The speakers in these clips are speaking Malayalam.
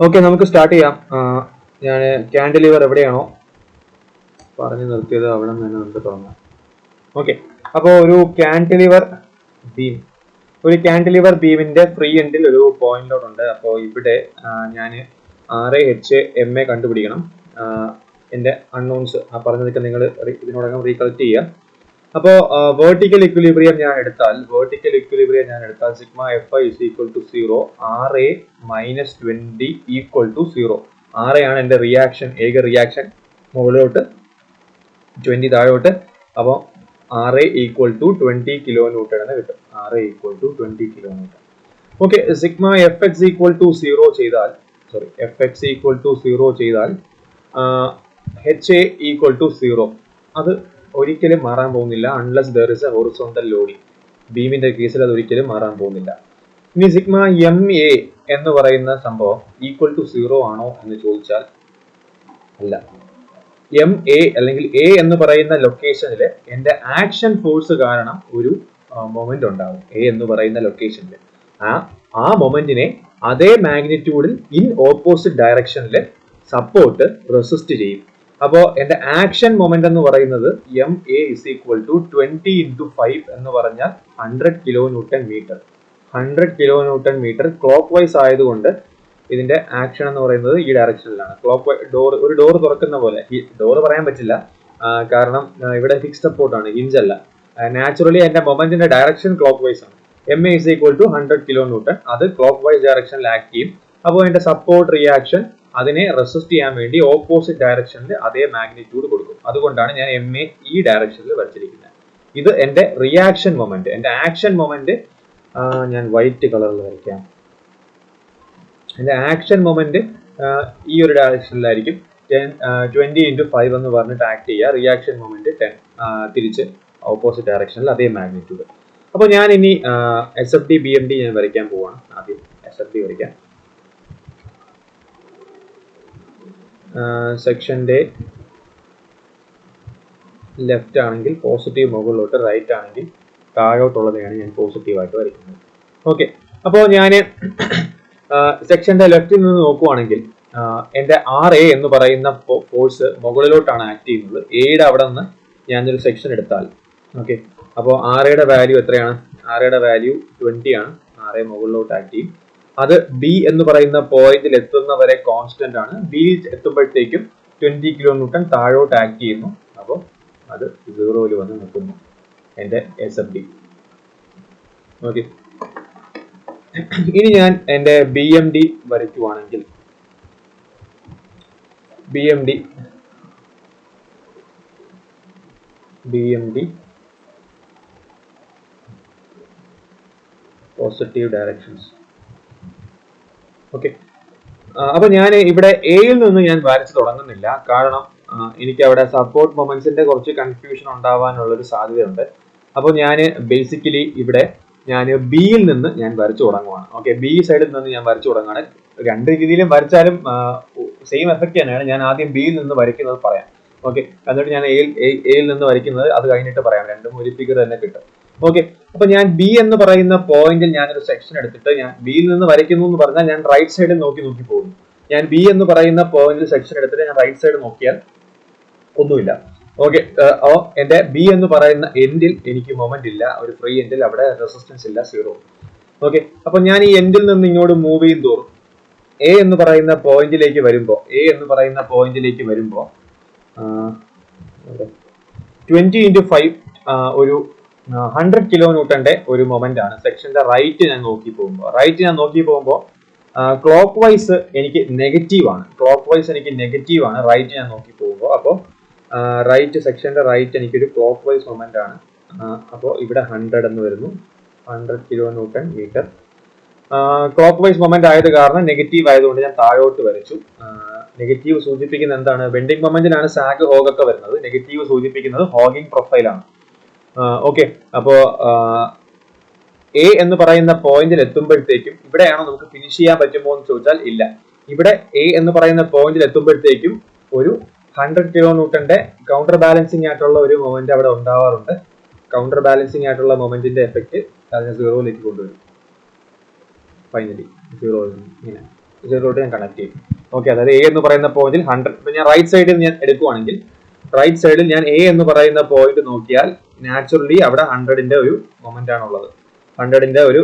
ഓക്കെ, നമുക്ക് സ്റ്റാർട്ട് ചെയ്യാം. ഞാൻ കാൻഡിലിവർ എവിടെയാണോ പറഞ്ഞു നിർത്തിയത് അവിടെ നിന്ന് തന്നെ നമുക്ക് തുടങ്ങാം. ഓക്കെ, അപ്പോൾ ഒരു കാൻഡിലിവർ ബീമിന്റെ ഫ്രീ എൻഡിൽ ഒരു പോയിന്റ് ലോഡ് ഉണ്ട്. അപ്പോൾ ഇവിടെ ഞാൻ RHMA കണ്ടുപിടിക്കണം. എൻ്റെ അൺനോൺസ് പറഞ്ഞതൊക്കെ നിങ്ങൾ ഇതിനോടകം റീകളക്ട് ചെയ്യുക. അപ്പോൾ വെർട്ടിക്കൽ ഇക്വിലിബ്രിയം ഞാൻ എടുത്താൽ sigma FI is equal to 0, RA minus 20 equal to 0. RA ആണ് എൻ്റെ റിയാക്ഷൻ, ഏക റിയാക്ഷൻ, മുകളിലോട്ട് 20 താഴോട്ട്. അപ്പോൾ RA equal to 20 kilonewton എന്ന് കിട്ടും. RA equal to 20 kilonewton. Okay, sigma FX equal to 0 ചെയ്താൽ HA equal to 0 അത് ഒരിക്കലും മാറാൻ പോകുന്നില്ല unless there is A horizontal loading. ബീമിന്റെ കേസിൽ അത് ഒരിക്കലും മാറാൻ പോകുന്നില്ല. ഇനി സിഗ്മ MA എന്ന് പറയുന്ന സംഭവം ഈക്വൽ ടു 0 ആണോ എന്ന് ചോദിച്ചാൽ അല്ല. MA അല്ലെങ്കിൽ A എന്ന് പറയുന്ന ലൊക്കേഷനിൽ എന്റെ ആക്ഷൻ ഫോഴ്സ് കാരണം ഒരു മൊമെന്റ് ഉണ്ടാവും. A എന്ന് പറയുന്ന ലൊക്കേഷനിൽ ആ മൊമെന്റിനെ അതേ മാഗ്നിറ്റ്യൂഡിൽ ഇൻ ഓപ്പോസിറ്റ് ഡയറക്ഷനിൽ സപ്പോർട്ട് റെസിസ്റ്റ് ചെയ്യും. അപ്പോൾ എന്റെ ആക്ഷൻ മൊമെന്റ് എന്ന് പറയുന്നത് MA is equal to 20 into 5 എന്ന് പറഞ്ഞാൽ 100 kilonewton meter. 100 kilonewton meter clock vice ആയതുകൊണ്ട് ഇതിന്റെ ആക്ഷൻ എന്ന് പറയുന്നത് ഈ ഡയറക്ഷനിലാണ്. ക്ലോക്ക് ഒരു ഡോർ തുറക്കുന്ന പോലെ, ഈ ഡോർ പറയാൻ പറ്റില്ല കാരണം ഇവിടെ ഫിക്സ്ഡ് സപ്പോർട്ട് ആണ്, ഹിഞ്ച് അല്ല. നാച്ചുറലി എന്റെ മൊമെന്റിന്റെ ഡയറക്ഷൻ ക്ലോക്ക് വൈസ് ആണ്. MA is equal to 100 kilonewton, അത് ക്ലോക്ക് വൈസ് ഡയറക്ഷനിൽ ആക്ട് ചെയ്യും. അപ്പോൾ എന്റെ സപ്പോർട്ട് റിയാക്ഷൻ അതിനെ റെസിസ്റ്റ് ചെയ്യാൻ വേണ്ടി ഓപ്പോസിറ്റ് ഡയറക്ഷനിൽ അതേ മാഗ്നിറ്റ്യൂഡ് കൊടുക്കും. അതുകൊണ്ടാണ് ഞാൻ MA ഈ ഡയറക്ഷനിൽ വരച്ചിരിക്കുന്നത്. ഇത് എന്റെ റിയാക്ഷൻ മൊമെന്റ്. എന്റെ ആക്ഷൻ മൊമെന്റ് ഞാൻ വൈറ്റ് കളറിൽ വരയ്ക്കാം. എന്റെ ആക്ഷൻ മൊമെന്റ് ഈ ഒരു ഡയറക്ഷനിലായിരിക്കും. 20 into 5 എന്ന് പറഞ്ഞിട്ട് ആക്ട് ചെയ്യുക. റിയാക്ഷൻ മൊമെന്റ് 10 തിരിച്ച് ഓപ്പോസിറ്റ് ഡയറക്ഷനിൽ അതേ മാഗ്നിറ്റ്യൂഡ്. അപ്പോൾ ഞാൻ ഇനി SFD BMD ഞാൻ വരയ്ക്കാൻ പോവാണ്. ആദ്യം SFD വരയ്ക്കാം. സെക്ഷന്റെ ലെഫ്റ്റ് ആണെങ്കിൽ പോസിറ്റീവ് മുകളിലോട്ട്, റൈറ്റ് ആണെങ്കിൽ താഴോട്ടുള്ളതെയാണ് ഞാൻ പോസിറ്റീവായിട്ട് വരയ്ക്കുന്നത്. ഓക്കെ, അപ്പോൾ ഞാൻ സെക്ഷന്റെ ലെഫ്റ്റിൽ നിന്ന് നോക്കുവാണെങ്കിൽ എൻ്റെ RA എന്ന് പറയുന്ന ഫോഴ്സ് മുകളിലോട്ടാണ് ആക്ട് ചെയ്യുന്നത്. എയുടെ അവിടെ നിന്ന് ഞാനൊരു സെക്ഷൻ എടുത്താൽ, ഓക്കെ, അപ്പോൾ RAയുടെ വാല്യൂ എത്രയാണ്? RAയുടെ വാല്യൂ 20 ആണ്. RA മുകളിലോട്ട് ആക്ട് ചെയ്യും. അത് B എന്ന് പറയുന്ന പോയിന്റിൽ എത്തുന്നവരെ കോൺസ്റ്റന്റ് ആണ്. B എത്തുമ്പോഴത്തേക്കും 20 kilonewton താഴോട്ട് ആക്ട് ചെയ്യുന്നു. അപ്പോൾ അത് 0യിൽ വന്ന് നിൽക്കുന്നു എൻ്റെ SFD. ഓക്കെ, ഇനി ഞാൻ എൻ്റെ BMD വരയ്ക്കുവാണെങ്കിൽ BMD positive directions. Okay, അപ്പൊ ഞാൻ ഇവിടെ എയിൽ നിന്ന് ഞാൻ വരച്ച് തുടങ്ങുന്നില്ല. കാരണം എനിക്ക് അവിടെ സപ്പോർട്ട് മൊമെന്റ്സിന്റെ കുറച്ച് കൺഫ്യൂഷൻ ഉണ്ടാവാനുള്ള ഒരു സാധ്യതയുണ്ട്. അപ്പോൾ ഞാൻ ബേസിക്കലി ഇവിടെ ഞാൻ ബിയിൽ നിന്ന് ഞാൻ വരച്ചു തുടങ്ങുവാണ്. ഓക്കെ, ബി സൈഡിൽ നിന്ന് ഞാൻ വരച്ചു തുടങ്ങുകയാണ്. രണ്ട് രീതിയിലും വരച്ചാലും സെയിം എഫക്റ്റ് തന്നെയാണ്. ഞാൻ ആദ്യം ബിയിൽ നിന്ന് വരയ്ക്കുന്നത് പറയാം. ഓക്കെ, എന്നിട്ട് ഞാൻ എയിൽ നിന്ന് വരയ്ക്കുന്നത് അത് കഴിഞ്ഞിട്ട് പറയാം. രണ്ടും ഒരു ഫിഗർ തന്നെ കിട്ടും. ഓക്കെ, അപ്പൊ ഞാൻ ബി എന്ന് പറയുന്ന പോയിന്റിൽ ഞാനൊരു സെക്ഷൻ എടുത്തിട്ട് ഞാൻ ബിയിൽ നിന്ന് വരയ്ക്കുന്നു എന്ന് പറഞ്ഞാൽ ഞാൻ റൈറ്റ് സൈഡിൽ നോക്കി പോകുന്നു. ഞാൻ ബി എന്ന് പറയുന്ന പോയിന്റിൽ സെക്ഷൻ എടുത്തിട്ട് ഞാൻ റൈറ്റ് സൈഡ് നോക്കിയാൽ ഒന്നുമില്ല. ഓക്കെ, എന്റെ ബി എന്ന് പറയുന്ന എൻഡിൽ എനിക്ക് മൊമെന്റ് ഇല്ല, ഒരു ഫ്രീ എൻഡിൽ, അവിടെ റെസിസ്റ്റൻസ് ഇല്ല, 0. ഓക്കെ, അപ്പൊ ഞാൻ ഈ എൻഡിൽ നിന്ന് ഇങ്ങോട്ട് മൂവ് ചെയ്യും തോറും എ എന്ന് പറയുന്ന പോയിന്റിലേക്ക് വരുമ്പോ 20 into 5 ഒരു 100 kilonewtonന്റെ ഒരു മൊമെന്റ് ആണ്. സെക്ഷന്റെ റൈറ്റ് ഞാൻ നോക്കി പോകുമ്പോൾ ക്ലോക്ക് വൈസ് എനിക്ക് നെഗറ്റീവ് ആണ്. റൈറ്റ് ഞാൻ നോക്കി പോകുമ്പോൾ. അപ്പോൾ റൈറ്റ് സെക്ഷന്റെ റൈറ്റ് എനിക്കൊരു ക്ലോക്ക് വൈസ് മൊമെന്റ് ആണ്. അപ്പോൾ ഇവിടെ 100 എന്ന് വരുന്നു, 100 kilonewton meter. Clock vice moment ആയത് കാരണം നെഗറ്റീവ് ആയതുകൊണ്ട് ഞാൻ താഴോട്ട് വരച്ചു. നെഗറ്റീവ് സൂചിപ്പിക്കുന്ന എന്താണ്? ബെൻഡിങ് മൊമെന്റിനാണ് സാഗ് ഹോഗ് ഒക്കെ വരുന്നത്. നെഗറ്റീവ് സൂചിപ്പിക്കുന്നത് ഹോഗിങ് പ്രൊഫൈലാണ്. ഓക്കെ, അപ്പോ എ എന്ന് പറയുന്ന പോയിന്റിൽ എത്തുമ്പോഴത്തേക്കും ഇവിടെയാണോ നമുക്ക് ഫിനിഷ് ചെയ്യാൻ പറ്റുമോ എന്ന് ചോദിച്ചാൽ ഇല്ല. ഇവിടെ എ എന്ന് പറയുന്ന പോയിന്റിൽ എത്തുമ്പോഴത്തേക്കും ഒരു 100 kilonewtonന്റെ കൗണ്ടർ ബാലൻസിങ് ആയിട്ടുള്ള ഒരു മൊമെന്റ് അവിടെ ഉണ്ടാവാറുണ്ട്. കൗണ്ടർ ബാലൻസിങ് ആയിട്ടുള്ള മൊമെന്റിന്റെ എഫക്റ്റ് അതിനെ 0യിലേക്ക് കൊണ്ടുവരും. ഫൈനലി 0 ഇങ്ങനെ. സീറോയിലോട്ട് ഞാൻ കണക്ട് ചെയ്യും. ഓക്കെ, അതായത് എ എന്ന് പറയുന്ന പോയിന്റിൽ 100. ഇപ്പൊ ഞാൻ റൈറ്റ് സൈഡിൽ ഞാൻ എടുക്കുവാണെങ്കിൽ റൈറ്റ് സൈഡിൽ ഞാൻ എ എന്ന് പറയുന്ന പോയിന്റ് നോക്കിയാൽ നാച്ചുറലി അവിടെ 100ന്റെ ഒരു മൊമെന്റ് ആണുള്ളത്. 100ന്റെ ഒരു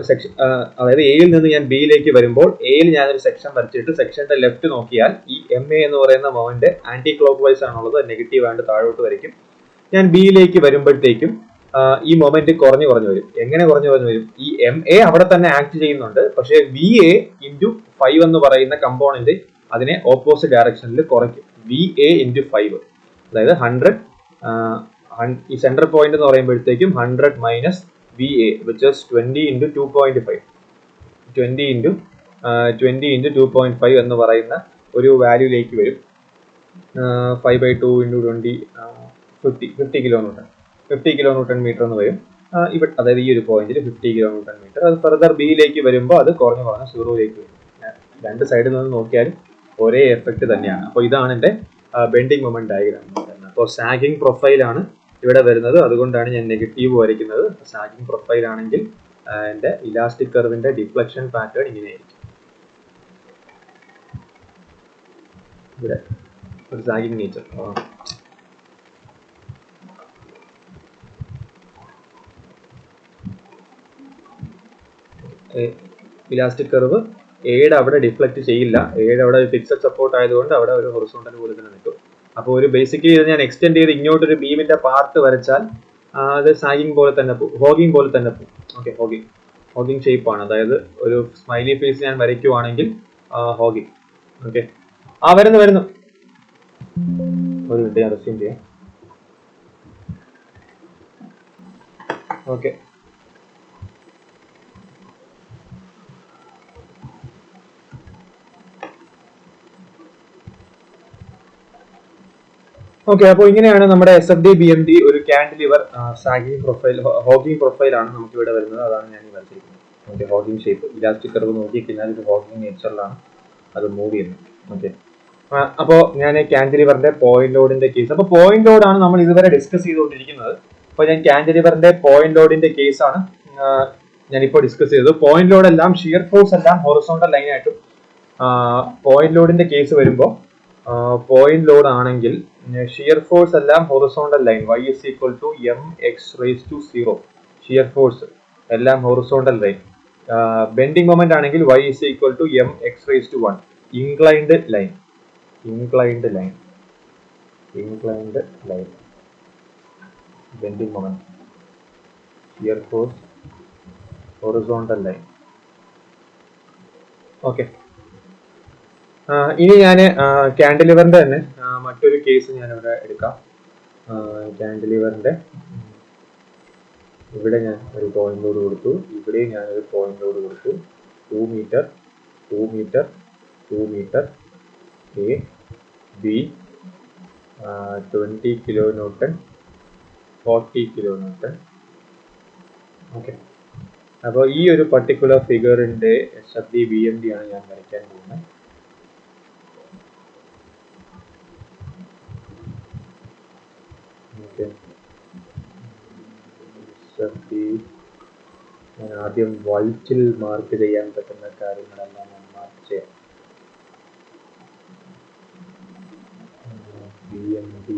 സെക്ഷൻ, അതായത് എയിൽ നിന്ന് ഞാൻ ബിയിലേക്ക് വരുമ്പോൾ എയിൽ ഞാനൊരു സെക്ഷൻ വരച്ചിട്ട് സെക്ഷന്റെ ലെഫ്റ്റ് നോക്കിയാൽ ഈ എം എ എന്ന് പറയുന്ന മൊമെന്റ് ആന്റി ക്ലോക്ക് വൈസ് ആണുള്ളത്, നെഗറ്റീവ് ആയിട്ട് താഴോട്ട് വരയ്ക്കും. ഞാൻ ബിയിലേക്ക് വരുമ്പോഴത്തേക്കും ഈ മൊമെന്റ് കുറഞ്ഞു വരും. എങ്ങനെ കുറഞ്ഞു വരും? ഈ എം എ അവിടെ തന്നെ ആക്ട് ചെയ്യുന്നുണ്ട്, പക്ഷേ വി എ ഇൻറ്റു 5 എന്ന് പറയുന്ന കമ്പോണന്റ് അതിനെ ഓപ്പോസിറ്റ് ഡയറക്ഷനിൽ കുറയ്ക്കും. വി എ ഇൻറ്റു 5, അതായത് 100 ഈ സെന്റർ പോയിന്റ് എന്ന് പറയുമ്പോഴത്തേക്കും 100 minus V A which is 20 into 2.5, 20 into 2.5 എന്ന് പറയുന്ന ഒരു വാല്യൂലേക്ക് വരും. 5/2 into 20 50 kilo newton, 50 kilo newton metre എന്ന് വരും ഇവിടെ, അതായത് ഈ ഒരു പോയിന്റിൽ 50 കിലോ ന്യൂട്ടൺ മീറ്റർ. അത് ഫർദർ ബിയിലേക്ക് വരുമ്പോൾ അത് കുറഞ്ഞ് സീറോയിലേക്ക് വരും. രണ്ട് സൈഡിൽ നിന്ന് നോക്കിയാലും ഒരേ എഫക്റ്റ് തന്നെയാണ്. അപ്പോൾ ഇതാണ് എൻ്റെ ബെൻഡിങ് മൊമെന്റ് ഡയഗ്രാം. അപ്പോൾ സാഗിങ് പ്രൊഫൈലാണ് ഇവിടെ വരുന്നത്, അതുകൊണ്ടാണ് ഞാൻ നെഗറ്റീവ് വരയ്ക്കുന്നത്. സാഗിങ് പ്രൊഫൈൽ ആണെങ്കിൽ എൻ്റെ ഇലാസ്റ്റിക് കർവിന്റെ ഡിഫ്ലക്ഷൻ പാറ്റേൺ ഇങ്ങനെയായിരിക്കും. ഇവിടെ ഒരു സാഗിങ് നേച്ചർ. ഇലാസ്റ്റിക് കർവ് എയുടെ അവിടെ ഡിഫ്ലക്ട് ചെയ്യില്ല. എയുടെ അവിടെ ഫിക്സഡ് സപ്പോർട്ട് ആയതുകൊണ്ട് അവിടെ ഒരു ഹൊറിസോണ്ടൽ പോലെ തന്നെ നിൽക്കും. അപ്പോൾ ഒരു ബേസിക്കലി ഇത് ഞാൻ എക്സ്റ്റെൻഡ് ചെയ്ത് ഇങ്ങോട്ടൊരു ബീമിന്റെ പാർട്ട് വരച്ചാൽ അത് സാഗിങ് പോലെ തന്നെ പോകും, ഹോഗിങ് പോലെ തന്നെ പോകും. ഓക്കെ, ഹോഗിങ് ഷേപ്പാണ്. അതായത് ഒരു സ്മൈലി ഫേസ് ഞാൻ വരയ്ക്കുവാണെങ്കിൽ ഹോഗിങ്. ഓക്കെ, വരുന്നു ഒരു മിനിറ്റ്, ഞാൻ റെസ്യൂം ചെയ്യാം. ഓക്കെ, അപ്പോൾ ഇങ്ങനെയാണ് നമ്മുടെ SFD-BMD ഒരു കാൻഡിലിവർ സാഗിങ് പ്രൊഫൈൽ, ഹോഗിങ് പ്രൊഫൈലാണ് നമുക്ക് ഇവിടെ വരുന്നത്. അതാണ് ഞാൻ ഈ വരച്ചിരിക്കുന്നത്. Okay, hogging shape, elastic curve നോക്കിക്കഴിഞ്ഞാൽ ഒരു ഹോഗിങ് നേച്ചറിലാണ് അത് മൂവ് ചെയ്യുന്നത്. ഓക്കെ, അപ്പോൾ ഞാൻ കാൻഡിലിവറിന്റെ പോയിന്റ് ലോഡിന്റെ കേസ്, അപ്പോൾ പോയിന്റ് ലോഡാണ് നമ്മൾ ഇതുവരെ ഡിസ്കസ് ചെയ്തുകൊണ്ടിരിക്കുന്നത്. അപ്പോൾ ഞാൻ കാൻഡിലിവറിന്റെ പോയിന്റ് ലോഡിന്റെ കേസാണ് ഞാനിപ്പോൾ ഡിസ്കസ് ചെയ്തത്. പോയിന്റ് ലോഡ് എല്ലാം ഷിയർ ഫോഴ്സ് എല്ലാം ഹൊറിസോണ്ടൽ ലൈനായിട്ടും, പോയിന്റ് ലോഡിന്റെ കേസ് വരുമ്പോൾ പോയിന്റ് ലോഡ് ആണെങ്കിൽ ഷിയർ ഫോഴ്സ് എല്ലാം horizontal line, y is equal to mx raised to 0. Shear force എല്ലാം ഹൊറിസോണ്ടൽ ലൈൻ. ബെൻഡിങ് മൊമെന്റ് ആണെങ്കിൽ y is equal to mx raised to 1. Inclined line, bending moment, shear force, horizontal line. Okay, ഇനി ഞാൻ കാൻഡിലിവറിന്റെ തന്നെ മറ്റൊരു കേസ് ഞാനിവിടെ എടുക്കാം. കാൻഡിലിവറിന്റെ ഇവിടെ ഞാൻ ഒരു പോയിന്റ് ലോഡ് കൊടുത്തു, ഇവിടെ ഞാൻ ഒരു പോയിന്റ് ലോഡ് കൊടുത്തു. 2 metre, 2 metre, 2 metre, A B, 20 kilo newton, 40 kilo newton. Okay, അപ്പോൾ ഈ ഒരു പർട്ടിക്കുലർ ഫിഗറിന്റെ SFD-BMD ആണ് ഞാൻ വരയ്ക്കാൻ പോകുന്നത്. ഞാൻ ആദ്യം വൈറ്റിൽ മാർക്ക് ചെയ്യാൻ പറ്റുന്ന കാര്യങ്ങളെല്ലാം ഞാൻ മാർക്ക് ചെയ്യാം. BMD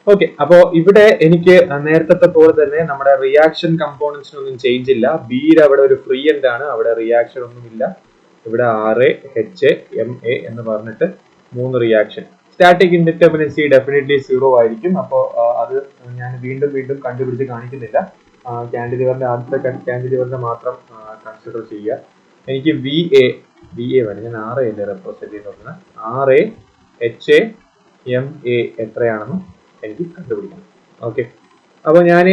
ഓക്കെ, അപ്പോൾ ഇവിടെ എനിക്ക് നേരത്തെ പോലെ തന്നെ നമ്മുടെ റിയാക്ഷൻ കമ്പോണൻസിനൊന്നും ചേഞ്ച് ഇല്ല. ബിയുടെ അവിടെ ഒരു ഫ്രീ എൻഡ് ആണ്, അവിടെ റിയാക്ഷൻ ഒന്നുമില്ല. ഇവിടെ RA, HA, MA എന്ന് പറഞ്ഞിട്ട് 3 റിയാക്ഷൻ. സ്റ്റാറ്റിക് ഇൻഡിറ്റർമിനൻസി ഡെഫിനറ്റ്ലി 0 ആയിരിക്കും. അപ്പോൾ അത് ഞാൻ വീണ്ടും കണ്ടുപിടിച്ച് കാണിക്കുന്നില്ല. കാൻഡിലിവറിന്റെ ആദ്യത്തെ കാൻഡിലിവറിന്റെ മാത്രം കൺസിഡർ ചെയ്യുക. എനിക്ക് VA വേണം, ഞാൻ RA അല്ലേ റെപ്രസെന്റ് ചെയ്യുന്നത്. RA, HA, MA എത്രയാണെന്നും എനിക്ക് കണ്ടുപിടിക്കണം. ഓക്കെ, അപ്പോൾ ഞാൻ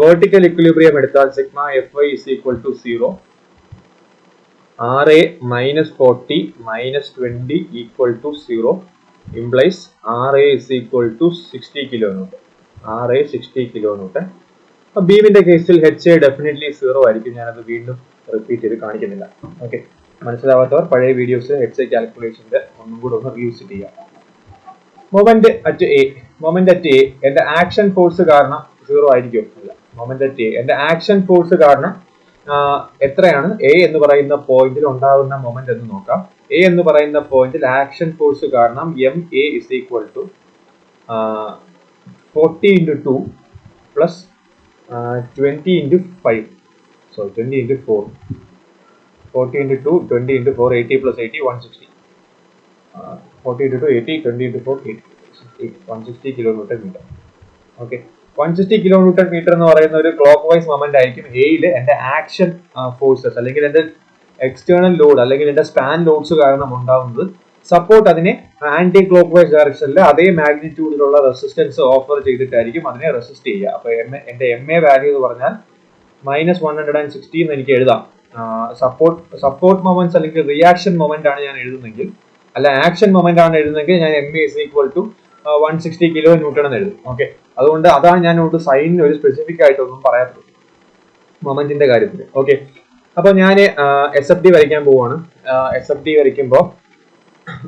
വെർട്ടിക്കൽ ഇക്വിലിബ്രിയം എടുത്താൽ sigma Fy is equal to 0. RA minus 40 minus 20 equal to 0 implies RA is equal to 60 kilonewton. RA 60 kilonewton. അപ്പോൾ ബീമിന്റെ കേസിൽ HA ഡെഫിനറ്റ്ലി 0 ആയിരിക്കും. ഞാനത് വീണ്ടും റിപ്പീറ്റ് ചെയ്ത് കാണിക്കുന്നില്ല. ഓക്കെ, മനസ്സിലാവാത്തവർ പഴയ വീഡിയോസ് HA കാൽക്കുലേഷന്റെ ഒന്നും കൂടെ ഒന്ന് റീവിസിറ്റ് ചെയ്യാം. മൊമെന്റ് അറ്റ് എ, എന്റെ ആക്ഷൻ ഫോഴ്സ് കാരണം 0 ആയിരിക്കും? അല്ല, മൊമെന്റ് അറ്റ് എ, എന്റെ ആക്ഷൻ ഫോഴ്സ് കാരണം എത്രയാണ് എ എന്ന് പറയുന്ന പോയിന്റിൽ ഉണ്ടാകുന്ന മൊമെന്റ് എന്ന് നോക്കാം. എ എന്ന് പറയുന്ന പോയിന്റിൽ ആക്ഷൻ ഫോഴ്സ് കാരണം M A is equal to 40 into 2 plus 20 into 5. So 20 into 4. 40 into 2, 20 into 4, 80 plus 80, 160. 40 into 2, 80, 20 into 4, 80, 160 kilonewton meter. Okay. 160 kilonewton meter എന്ന് പറയുന്ന ഒരു ക്ലോക്ക് വൈസ് മൊമെന്റ് ആയിരിക്കും എയിൽ എന്റെ ആക്ഷൻ ഫോഴ്സസ് അല്ലെങ്കിൽ എന്റെ എക്സ്റ്റേണൽ ലോഡ് അല്ലെങ്കിൽ എന്റെ സ്പാൻ ലോഡ്സ് കാരണം ഉണ്ടാകുന്നത്. സപ്പോർട്ട് അതിനെ ആന്റി ക്ലോക്ക് വൈസ് ഡയറക്ഷനിൽ അതേ മാഗ്നിറ്റ്യൂഡിലുള്ള റെസിസ്റ്റൻസ് ഓഫർ ചെയ്തിട്ടായിരിക്കും അതിനെ റെസിസ്റ്റ് ചെയ്യുക. അപ്പൊ എന്റെ എം എ വാല്യൂ എന്ന് പറഞ്ഞാൽ -160 എന്ന് എനിക്ക് എഴുതാം. സപ്പോർട്ട് മൊമെന്റ്സ് അല്ലെങ്കിൽ റിയാക്ഷൻ മൊമെന്റ് ആണ് ഞാൻ എഴുതുന്നെങ്കിൽ, അല്ല ആക്ഷൻ മൊമെന്റ് ആണ് എഴുതുന്നെങ്കിൽ ഞാൻ M A is equal to 160 kilo newton എന്ന് എഴുതും. ഓക്കെ, അതുകൊണ്ട് അതാണ് ഞാൻ സൈനിന് ഒരു സ്പെസിഫിക് ആയിട്ടൊന്നും പറയാത്തത് മൊമെന്റിന്റെ കാര്യത്തിൽ. ഓക്കെ, അപ്പൊ ഞാൻ എസ് എഫ് ഡി വരയ്ക്കാൻ പോവാണ്. എസ് എഫ് ഡി വരയ്ക്കുമ്പോൾ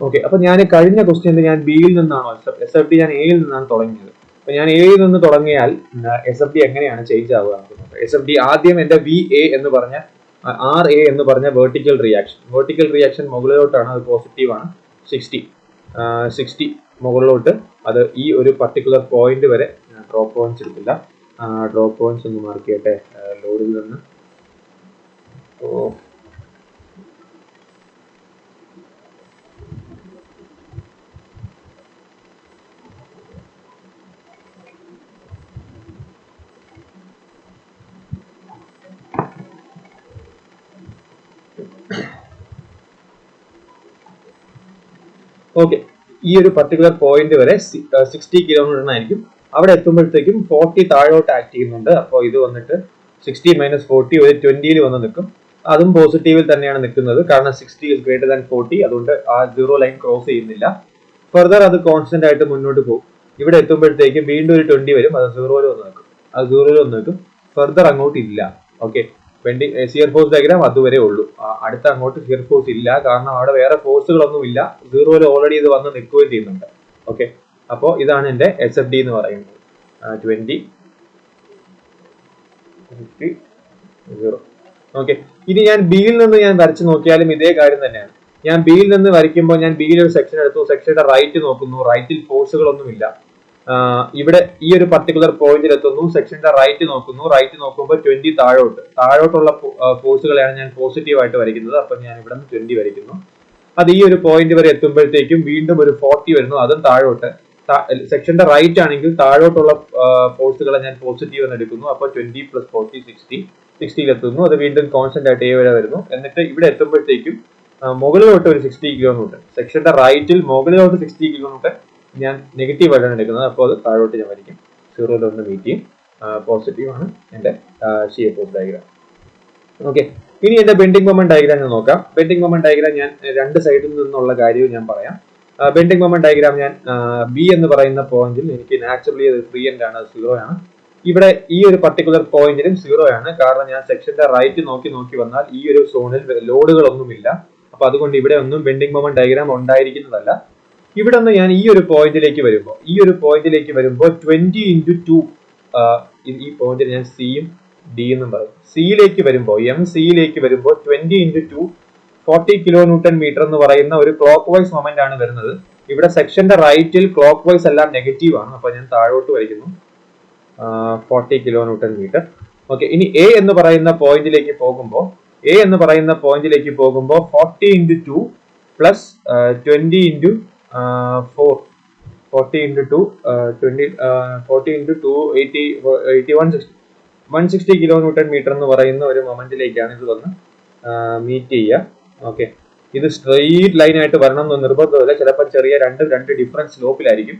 ഓക്കെ, അപ്പൊ ഞാൻ കഴിഞ്ഞ ക്വസ്റ്റ്യനിൽ ഞാൻ ബിയിൽ നിന്നാണോ എസ് എഫ് ഡി ഞാൻ എയിൽ നിന്നാണ് തുടങ്ങിയത്. അപ്പൊ ഞാൻ എയിൽ നിന്ന് തുടങ്ങിയാൽ എസ് എഫ് ഡി എങ്ങനെയാണ് ചേഞ്ച് ആവുക? എസ് എഫ് ഡി ആദ്യം എന്റെ വി എ എന്ന് പറഞ്ഞ ആർ എ എന്ന് പറഞ്ഞ വെർട്ടിക്കൽ റിയാക്ഷൻ മുകളിലോട്ടാണ്, അത് പോസിറ്റീവ് ആണ്. 60 മുകളിലോട്ട് അത് ഈ ഒരു പർട്ടിക്കുലർ പോയിന്റ് വരെ ഡ്രോപ്പ് പോയിന്റ്സ് എടുക്കില്ല. ഡ്രോപ്പ് പോയിന്റ്സ് ഒന്ന് മാർക്ക് ചെയ്യട്ടെ ലോഡിൽ നിന്ന്. ഓക്കെ, ഈ ഒരു പർട്ടിക്കുലർ പോയിന്റ് വരെ 60 കിലോമീറ്റർ ആയിരിക്കും. അവിടെ എത്തുമ്പോഴത്തേക്കും 40 താഴോട്ട് ആക്ട് ചെയ്യുന്നുണ്ട്. അപ്പോൾ ഇത് വന്നിട്ട് 60 - 40 ഒരു 20 വന്ന് നിൽക്കും. അതും പോസിറ്റീവിൽ തന്നെയാണ് നിൽക്കുന്നത്, കാരണം 60 is greater than 40. അതുകൊണ്ട് ആ 0 ലൈൻ ക്രോസ് ചെയ്യുന്നില്ല. ഫർദർ അത് കോൺസ്റ്റന്റ് ആയിട്ട് മുന്നോട്ട് പോകും. ഇവിടെ എത്തുമ്പോഴത്തേക്കും വീണ്ടും ഒരു 20 വരും, അത് 0 വന്ന് നിൽക്കും. ഫർദർ അങ്ങോട്ട് ഇല്ല. ഓക്കെ, ഷിയർ ഫോഴ്സ് ഡയഗ്രാം അതുവരെ ഉള്ളൂ. അടുത്ത അങ്ങോട്ട് ഷിയർ ഫോഴ്സ് ഇല്ല, കാരണം അവിടെ വേറെ ഫോഴ്സുകളൊന്നും ഇല്ല. 0 ഓൾറെഡി ഇത് വന്ന് നിൽക്കുകയും ചെയ്യുന്നുണ്ട്. ഓക്കെ, അപ്പോൾ ഇതാണ് എന്റെ എസ് എഫ് ഡി എന്ന് പറയുന്നത്. 20 50 0. ഓക്കെ, ഇനി ഞാൻ ബിയിൽ നിന്ന് ഞാൻ വരച്ചു നോക്കിയാലും ഇതേ കാര്യം തന്നെയാണ്. ഞാൻ ബിയിൽ നിന്ന് വരയ്ക്കുമ്പോൾ ഞാൻ ബിയിൽ ഒരു സെക്ഷൻ എടുത്തു, സെക്ഷന്റെ റൈറ്റ് നോക്കുന്നു, റൈറ്റിൽ ഫോഴ്സുകളൊന്നുമില്ല. ഇവിടെ ഈ ഒരു പർട്ടിക്കുലർ പോയിന്റിൽ എത്തുന്നു, സെക്ഷന്റെ റൈറ്റ് നോക്കുമ്പോൾ 20 താഴോട്ടുള്ള ഫോഴ്സുകളെയാണ് ഞാൻ പോസിറ്റീവ് ആയിട്ട് വരയ്ക്കുന്നത്. അപ്പൊ ഞാൻ ഇവിടെ നിന്ന് 20 വരയ്ക്കുന്നു. അത് ഈ ഒരു പോയിന്റ് വരെ എത്തുമ്പോഴത്തേക്കും വീണ്ടും ഒരു 40 വരുന്നു, അതും താഴോട്ട്. സെക്ഷന്റെ റൈറ്റ് ആണെങ്കിൽ താഴോട്ടുള്ള ഫോഴ്സുകളെ ഞാൻ പോസിറ്റീവ് എന്ന് എടുക്കുന്നു. അപ്പൊ 20 + 40 60 എത്തുന്നു. അത് വീണ്ടും കോൺസ്റ്റന്റ് ആയിട്ട് എ വരെ വരുന്നു. എന്നിട്ട് ഇവിടെ എത്തുമ്പോഴത്തേക്കും മുകളിലോട്ട് ഒരു 60 കിലോമീറ്റർ, സെക്ഷന്റെ റൈറ്റിൽ മുകളിലോട്ട് 60 കിലോമീറ്റർ ഞാൻ നെഗറ്റീവ് ആയിട്ടാണ് എടുക്കുന്നത്. അപ്പോൾ അത് താഴോട്ട് ഞാൻ വരയ്ക്കും. 0 ഒന്ന് മീറ്റ് ചെയ്യും. പോസിറ്റീവ് ആണ് എന്റെ ഷിയർ ഫോഴ്സ് ഡയഗ്രാം. ഓക്കെ, ഇനി എന്റെ ബെൻഡിങ് മൊമെന്റ് ഡയഗ്രാം ഞാൻ നോക്കാം. ബെൻഡിങ് മൊമെന്റ് ഡയഗ്രാം ഞാൻ രണ്ട് സൈഡിൽ നിന്നുള്ള കാര്യവും ഞാൻ പറയാം. ബെൻഡിങ് മൊമെന്റ് ഡയഗ്രാം ഞാൻ ബി എന്ന് പറയുന്ന പോയിന്റിൽ എനിക്ക് നാച്ചുറലി അത് ഫ്രീ എൻഡ് ആണ്, 0 ആണ്. ഇവിടെ ഈ ഒരു പർട്ടിക്കുലർ പോയിന്റിലും 0 ആണ്, കാരണം ഞാൻ സെക്ഷന്റെ റൈറ്റ് നോക്കി വന്നാൽ ഈ ഒരു സോണിൽ ലോഡുകളൊന്നുമില്ല. അപ്പൊ അതുകൊണ്ട് ഇവിടെ ഒന്നും ബെൻഡിങ് മൊമെന്റ് ഡയഗ്രാം ഉണ്ടായിരിക്കുന്നതല്ല. ഇവിടെ നിന്ന് ഞാൻ ഈ ഒരു പോയിന്റിലേക്ക് വരുമ്പോൾ 20 into 2, ഈ പോയിന്റിൽ ഞാൻ സിയും ഡി എന്നും പറയും. സിയിലേക്ക് വരുമ്പോൾ 20 into 2 40 കിലോന്യൂട്ടൺ മീറ്റർ എന്ന് പറയുന്ന ഒരു ക്ലോക്ക് വൈസ് മൊമെന്റ് ആണ് വരുന്നത്. ഇവിടെ സെക്ഷന്റെ റൈറ്റിൽ ക്ലോക്ക് വൈസ് എല്ലാം നെഗറ്റീവ് ആണ്. അപ്പൊ ഞാൻ താഴോട്ട് വരയ്ക്കുന്നു 40 കിലോന്യൂട്ടൺ മീറ്റർ. ഓക്കെ, ഇനി എ എന്ന് പറയുന്ന പോയിന്റിലേക്ക് പോകുമ്പോൾ 40 into 2 plus 20 into 4, 40 into 2 20 40 into 2 80 160 kilonewton metre എന്ന് പറയുന്ന ഒരു മൊമെന്റിലേക്കാണ് ഇത് വന്ന് മീറ്റ് ചെയ്യുക. ഓക്കെ, ഇത് സ്ട്രെയിറ്റ് ലൈൻ ആയിട്ട് വരണം എന്ന് നിർബന്ധമില്ല. ചിലപ്പോൾ ചെറിയ രണ്ട് ഡിഫറൻറ്റ് സ്ലോപ്പിലായിരിക്കും.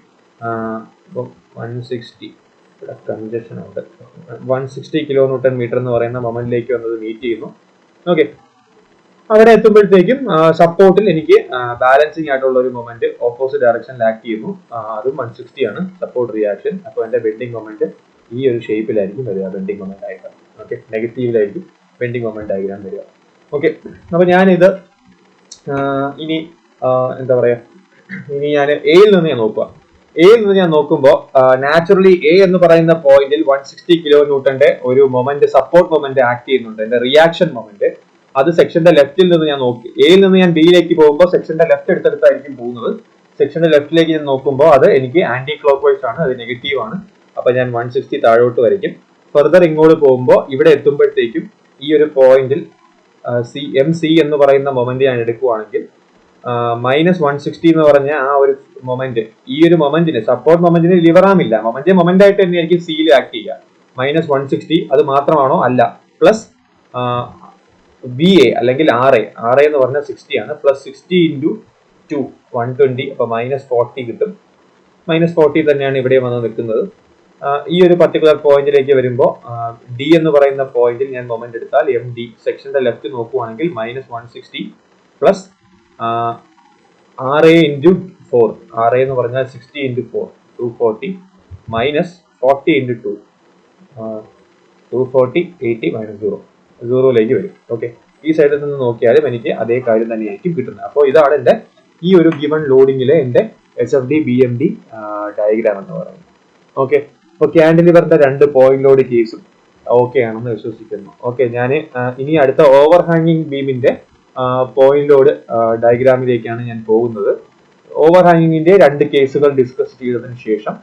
160 കൺജഷൻ ഉണ്ട്. 160 കിലോന്യൂട്ടൺ മീറ്റർ എന്ന് പറയുന്ന മൊമെന്റിലേക്ക് വന്നത് മീറ്റ് ചെയ്യുന്നു. ഓക്കെ, അവിടെ എത്തുമ്പോഴത്തേക്കും സപ്പോർട്ടിൽ എനിക്ക് ബാലൻസിങ് ആയിട്ടുള്ള ഒരു മൊമെന്റ് ഓപ്പോസിറ്റ് ഡയറക്ഷനിൽ ആക്ട് ചെയ്യുന്നു. അതും 160 ആണ് സപ്പോർട്ട് റിയാക്ഷൻ. അപ്പോൾ എന്റെ ബെൻഡിങ് മൊമെന്റ് ഈ ഒരു ഷേപ്പിലായിരിക്കും വരിക, ബെൻഡിങ് മൊമെന്റ് ഡയഗ്രാം. ഓക്കെ, നെഗറ്റീവിലായിരിക്കും ബെൻഡിങ് മൊമെന്റ് ഡയഗ്രാം വരിക. ഓക്കെ, അപ്പൊ ഞാനിത് ഇനി എന്താ പറയാ, ഇനി ഞാൻ എയിൽ നിന്ന് ഞാൻ നോക്കുക. എയിൽ നിന്ന് ഞാൻ നോക്കുമ്പോൾ നാച്ചുറലി എ എന്ന് പറയുന്ന പോയിന്റിൽ 160 കിലോ ന്യൂട്ടന്റെ ഒരു മൊമെന്റ്, സപ്പോർട്ട് മൊമെന്റ് ആക്ട് ചെയ്യുന്നുണ്ട്. എന്റെ റിയാക്ഷൻ മൊമെന്റ് അത് സെക്ഷന്റെ ലെഫ്റ്റിൽ നിന്ന് ഞാൻ നോക്കി. എയിൽ നിന്ന് ഞാൻ ബിയിലേക്ക് പോകുമ്പോൾ സെക്ഷന്റെ ലെഫ്റ്റ് എടുത്തെടുത്തായിരിക്കും പോകുന്നത്. സെക്ഷന്റെ ലെഫ്റ്റിലേക്ക് ഞാൻ നോക്കുമ്പോൾ അത് എനിക്ക് ആന്റി ക്ലോക്ക് വൈസ് ആണ്, അത് നെഗറ്റീവ് ആണ്. അപ്പൊ ഞാൻ 160 താഴോട്ട് വരയ്ക്കും. ഫർദർ ഇങ്ങോട്ട് പോകുമ്പോൾ ഇവിടെ എത്തുമ്പോഴത്തേക്കും ഈ ഒരു പോയിന്റിൽ എം സി എന്ന് പറയുന്ന മൊമെന്റ് ഞാൻ എടുക്കുവാണെങ്കിൽ -160 എന്ന് പറഞ്ഞ ആ ഒരു മൊമെന്റ്, ഈ ഒരു മൊമെന്റിന്, സപ്പോർട്ട് മൊമെന്റിന് ലിവറാമില്ല, മൊമെന്റ് ആയിട്ട് തന്നെ എനിക്ക് സിയിൽ ആക്ട് ചെയ്യാം. -160 അത് മാത്രമാണോ? അല്ല. പ്ലസ് ബി എ അല്ലെങ്കിൽ ആർ എ എന്ന് പറഞ്ഞാൽ 60 ആണ്. +60 × 2 120, അപ്പൊ -40 കിട്ടും. -40 തന്നെയാണ് ഇവിടെ വന്ന് നിൽക്കുന്നത്. ഈ ഒരു പർട്ടിക്കുലർ പോയിന്റിലേക്ക് വരുമ്പോൾ ഡി എന്ന് പറയുന്ന പോയിന്റിൽ ഞാൻ മൊമെന്റ് എടുത്താൽ എം ഡി സെക്ഷന്റെ ലെഫ്റ്റ് നോക്കുവാണെങ്കിൽ -160 plus R A × 4, R A എന്ന് പറഞ്ഞാൽ 60 × 4 240 -40 × 2 240 80 -0 0ലേക്ക് വരും. ഓക്കെ, ഈ സൈഡിൽ നിന്ന് നോക്കിയാലും എനിക്ക് അതേ കാര്യം തന്നെയായിരിക്കും കിട്ടുന്നത്. അപ്പോൾ ഇതാണ് എന്റെ ഈ ഒരു ഗിവൺ ലോഡിങ്ങിലെ എന്റെ HFD BMD ഡയഗ്രാം എന്ന് പറയുന്നത്. ഓക്കെ, അപ്പൊ ക്യാൻഡിലിവറിന്റെ 2 പോയിന്റ് ലോഡ് കേസും ഓക്കെ ആണെന്ന് വിശ്വസിക്കുന്നു. ഓക്കെ, ഞാൻ ഇനി അടുത്ത ഓവർ ഹാങ്ങിങ് ബീമിന്റെ പോയിന്റ് ലോഡ് ഡയഗ്രാമിലേക്കാണ് ഞാൻ പോകുന്നത്. ഓവർ ഹാങ്ങിങ്ങിന്റെ 2 കേസുകൾ ഡിസ്കസ് ചെയ്തതിനു ശേഷം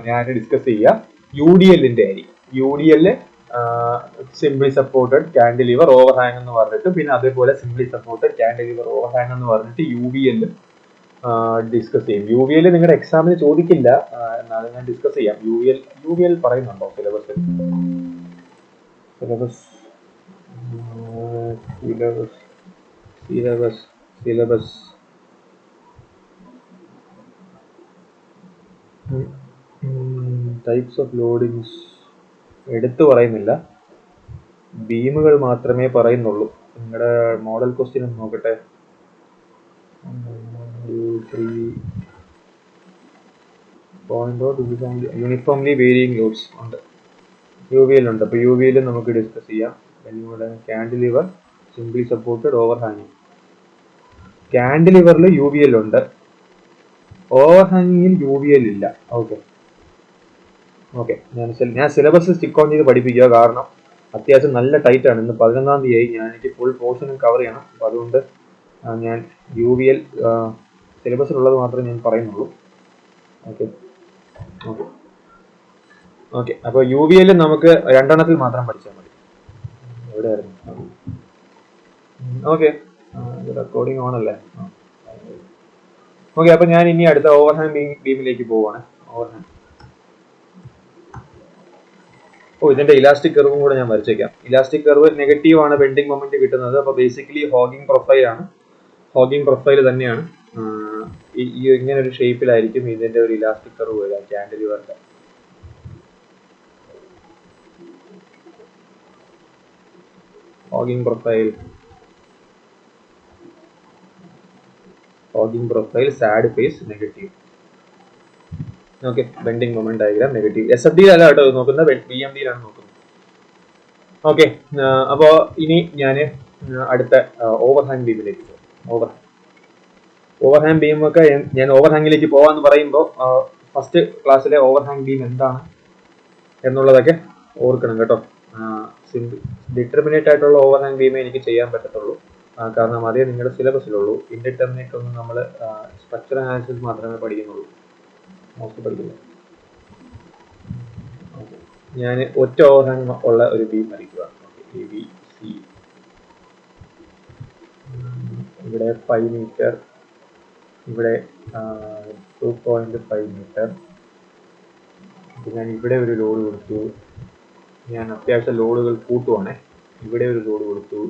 ഞാൻ ഡിസ്കസ് ചെയ്യുക UDL-ന്റെ ആയിരിക്കും. UDL simply supported cantilever over hang എന്ന് പറഞ്ഞിട്ട്, പിന്നെ അതേപോലെ simply supported cantilever over hang എന്ന് പറഞ്ഞിട്ട് UVL ഡിസ്കസ് ചെയ്യും. UVL നിങ്ങളുടെ എക്സാമിന് ചോദിക്കില്ല, എന്നാലും ഞാൻ ഡിസ്കസ് ചെയ്യാം. UVL പറയുന്നുണ്ടോ സിലബസിൽ? സിലബസ് ടൈപ്സ് ഓഫ് ലോഡിങ്സ് എടുത്തു പറയുന്നില്ല, ബീമുകൾ മാത്രമേ പറയുന്നുള്ളൂ. നിങ്ങളുടെ മോഡൽ ക്വസ്റ്റ്യൻ ഒന്ന് നോക്കട്ടെ. യൂണിഫോംലി വേരിയിങ് ലോഡ്സ് ഉണ്ട്, UVL ഉണ്ട്. അപ്പോൾ UVL നമുക്ക് ഡിസ്കസ് ചെയ്യാം. കാൻഡിലിവർ സിംപ്ലി സപ്പോർട്ടഡ് ഓവർ ഹാങ്ങിങ്. കാൻഡിലിവറിൽ UVL ഉണ്ട്, ഓവർ ഹാങ്ങിങ്ങിൽ UVL ഇല്ല. ഓക്കെ, ഞാൻ സിലബസ് സ്റ്റിക്ക് ഓൺ ചെയ്ത് പഠിപ്പിക്കുക, കാരണം അത്യാവശ്യം നല്ല ടൈറ്റ് ആണ്. ഇന്ന് 11-ാം തീയതി, എനിക്ക് ഫുൾ പോർഷനും കവർ ചെയ്യണം. അപ്പം അതുകൊണ്ട് ഞാൻ UVL സിലബസിലുള്ളത് മാത്രമേ ഞാൻ പറയുന്നുള്ളൂ. ഓക്കെ, അപ്പോൾ UVL നമുക്ക് 2 എണ്ണത്തിൽ മാത്രം പഠിച്ചാൽ മതി. എവിടെയായിരുന്നു? ഓക്കെ, റെക്കോർഡിംഗ് ഓൺ അല്ലേ? ഓക്കെ, അപ്പൊ ഞാൻ ഇനി അടുത്ത ഓവർ ഹാങ് ബീമിലേക്ക് പോവാണ്. ഓവർ ഹാങ്, ഇതിന്റെ ഇലാസ്റ്റിക് കർവും കൂടെ ഞാൻ വരച്ചേക്കാം. ഇലാസ്റ്റിക് കർവ് നെഗറ്റീവ് ആണ് ബെൻഡിങ് മൊമെന്റ് കിട്ടുന്നത്. അപ്പൊ ബേസിക്കലി ഹോഗിംഗ് പ്രൊഫൈൽ ആണ്, ഹോഗിംഗ് പ്രൊഫൈൽ തന്നെയാണ്. ഈ ഇങ്ങനെ ഒരു ഷേപ്പിലായിരിക്കും ഇതിന്റെ ഒരു ഇലാസ്റ്റിക് കർവ് വരിക കാൻഡിലിവറിന്റെ. Hogging profile sad face negative. Okay, bending moment diagram negative. SFD അല്ല കേട്ടോ നോക്കുന്നത്, BMD-യിലാണ് നോക്കുന്നത്. ഓക്കെ, അപ്പോൾ ഇനി ഞാൻ അടുത്ത ഓവർ ഹാങ് ബീമിലേക്ക് പോകും. ഓവർ ഹാങ് ബീം ഒക്കെ ഞാൻ ഓവർ ഹാങ്ങിലേക്ക് പോകാന്ന് പറയുമ്പോൾ ഫസ്റ്റ് ക്ലാസ്സിലെ ഓവർ ഹാങ് ബീം എന്താണ് എന്നുള്ളതൊക്കെ ഓർക്കണം കേട്ടോ. ഡിറ്റർമിനേറ്റ് ആയിട്ടുള്ള ഓവർ ഹാങ് ബീമേ എനിക്ക് ചെയ്യാൻ പറ്റത്തുള്ളൂ, കാരണം അതേ നിങ്ങളുടെ സിലബസിലുള്ളൂ. ഇൻഡിറ്റർമിനേറ്റ് ഒന്നും നമ്മൾ സ്ട്രക്ചർ അനാലിസിസ് മാത്രമേ പഠിക്കുന്നുള്ളൂ, പഠിക്കുന്നത്. ഞാൻ ഒറ്റ ഓവർ ഹാങ് ഉള്ള ഒരു ബീം വരയ്ക്കുക. ABC, ഇവിടെ 5 മീറ്റർ, ഇവിടെ 2.5 മീറ്റർ. ഞാൻ ഇവിടെ ഒരു ലോഡ് കൊടുത്തു. ഞാൻ അത്യാവശ്യം ലോഡുകൾ കൂട്ടുവാണേ. ഇവിടെ ഒരു ലോഡ് കൊടുത്തു,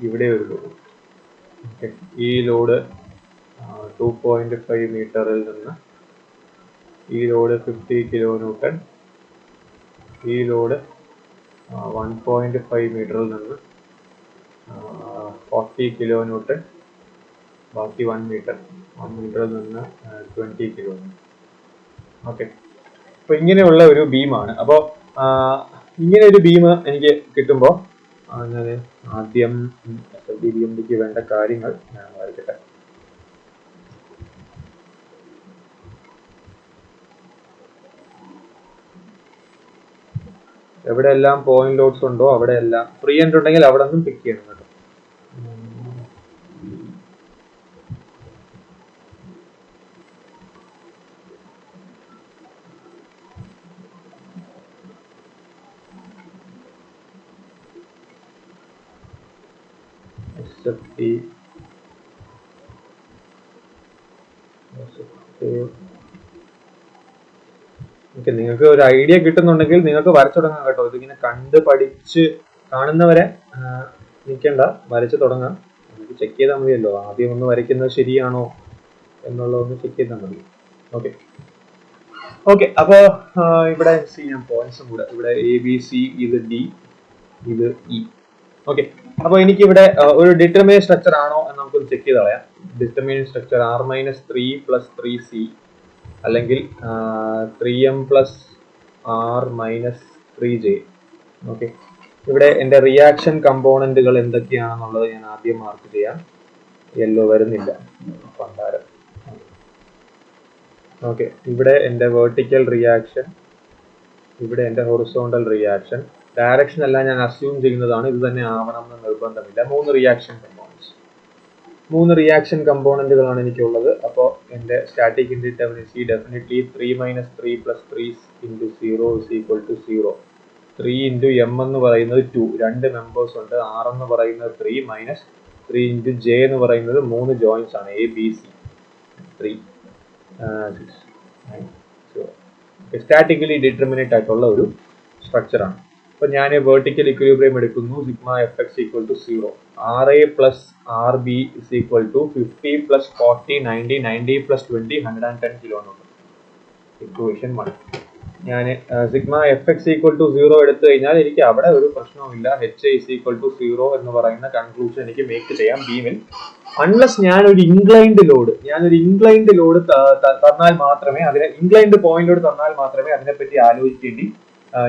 ഇവിടെ ഒരു ലോഡ്. ഓക്കെ, ഈ ലോഡ് 2.5 മീറ്ററിൽ നിന്ന് ഈ ലോഡ് 50 കിലോ ന്യൂട്ടൺ, ഈ ലോഡ് 1.5 മീറ്ററിൽ നിന്ന് 40 കിലോ ന്യൂട്ടൺ, ബാക്കി 1 മീറ്ററിൽ നിന്ന് 20 കിലോ ന്യൂട്ടൺ. ഓക്കെ, അപ്പോൾ ഇങ്ങനെയുള്ള ഒരു ബീമാണ്. അപ്പോൾ ഇങ്ങനെ ഒരു ബീം എനിക്ക് കിട്ടുമ്പോൾ ഞാൻ ആദ്യം SFD BMD-ക്ക് വേണ്ട കാര്യങ്ങൾ ഞാൻ വരയ്ക്കട്ടെ. എവിടെയെല്ലാം പോയിന്റ് ലോഡ്സ് ഉണ്ടോ അവിടെ എല്ലാം ഫ്രീ എൻഡ് ഉണ്ടെങ്കിൽ അവിടെ നിന്നും പിക്ക് ചെയ്യണം കേട്ടോ. ഓക്കെ, നിങ്ങൾക്ക് ഒരു ഐഡിയ കിട്ടുന്നുണ്ടെങ്കിൽ നിങ്ങൾക്ക് വരച്ചു തുടങ്ങാം കേട്ടോ. ഇതിങ്ങനെ കണ്ട് പഠിച്ച് കാണുന്നവരെ നിൽക്കണ്ട, വരച്ചു തുടങ്ങാം. നമുക്ക് ചെക്ക് ചെയ്താൽ മതിയല്ലോ, ആദ്യം ഒന്ന് വരയ്ക്കുന്നത് ശരിയാണോ എന്നുള്ളതൊന്ന് ചെക്ക് ചെയ്താൽ മതി. ഓക്കെ ഓക്കെ അപ്പോ ഇവിടെ ഞാൻ പോയിന്റ്സും കൂടെ, ഇവിടെ എ ബി സി, ഇത് ഡി, ഇത് ഇ. ഓക്കെ, അപ്പൊ എനിക്ക് ഇവിടെ ഒരു ഡിറ്റർമിനന്റ് സ്ട്രക്ചർ ആണോ എന്ന് നമുക്ക് ചെക്ക് ചെയ്ത് കളയാം. ഡിറ്റർമിനന്റ് സ്ട്രക്ചർ R-3 + 3C അല്ലെങ്കിൽ 3M + R-3J. ഓക്കെ, ഇവിടെ എന്റെ റിയാക്ഷൻ കമ്പോണന്റുകൾ എന്തൊക്കെയാണെന്നുള്ളത് ഞാൻ ആദ്യം മാർക്ക് ചെയ്യാം. യെല്ലോ വരുന്നില്ല, പണ്ടാരം. ഓക്കെ, ഇവിടെ എന്റെ വെർട്ടിക്കൽ റിയാക്ഷൻ, ഇവിടെ എന്റെ ഹൊറിസോണ്ടൽ റിയാക്ഷൻ. ഡയറക്ഷൻ എല്ലാം ഞാൻ അസ്യൂം ചെയ്യുന്നതാണ്, ഇത് തന്നെ ആവണം എന്ന് നിർബന്ധമില്ല. 3 റിയാക്ഷൻ കമ്പോണന്റുകളാണ് എനിക്കുള്ളത്. അപ്പോൾ എന്റെ സ്റ്റാറ്റിക് ഇൻഡിറ്റർമിനൻസി ഡെഫിനറ്റ്ലി 3 - 3 + 3 × 0 = 0. 3 × M എന്ന് പറയുന്നത് 2, 2 മെമ്പേഴ്സ് ഉണ്ട്. R എന്ന് പറയുന്നത് 3 - 3 × J എന്ന് പറയുന്നത് 3 ജോയിന്റ്സ് ആണ്, A B C 3 6 9 0. Statically determinate ആയിട്ടുള്ള ഒരു സ്ട്രക്ചർ ആണ്. അപ്പൊ ഞാൻ വെർട്ടിക്കൽ ഇക്വിലിബ്രിയം എടുക്കുന്നു. Sigma Fx = 0. RA + RB = 50 + 40 90 90 + 20 110 kN. Equation 1. ഞാൻ സിഗ്മ Fx = 0 എടുത്തു കഴിഞ്ഞാൽ എനിക്ക് അവിടെ ഒരു പ്രശ്നവുമില്ല. HA = 0 എന്ന് പറയുന്ന കൺക്ലൂഷൻ എനിക്ക് മേക്ക് ചെയ്യാം ബീമിൽ. അൺലെസ് ഞാനൊരു ഇൻക്ലൈൻഡ് ലോഡ് തന്നാൽ മാത്രമേ, അതിനെ ഇൻക്ലൈൻഡ് പോയിന്റ് ലോഡ് തന്നാൽ മാത്രമേ അതിനെപ്പറ്റി ആലോചിക്കേണ്ടി.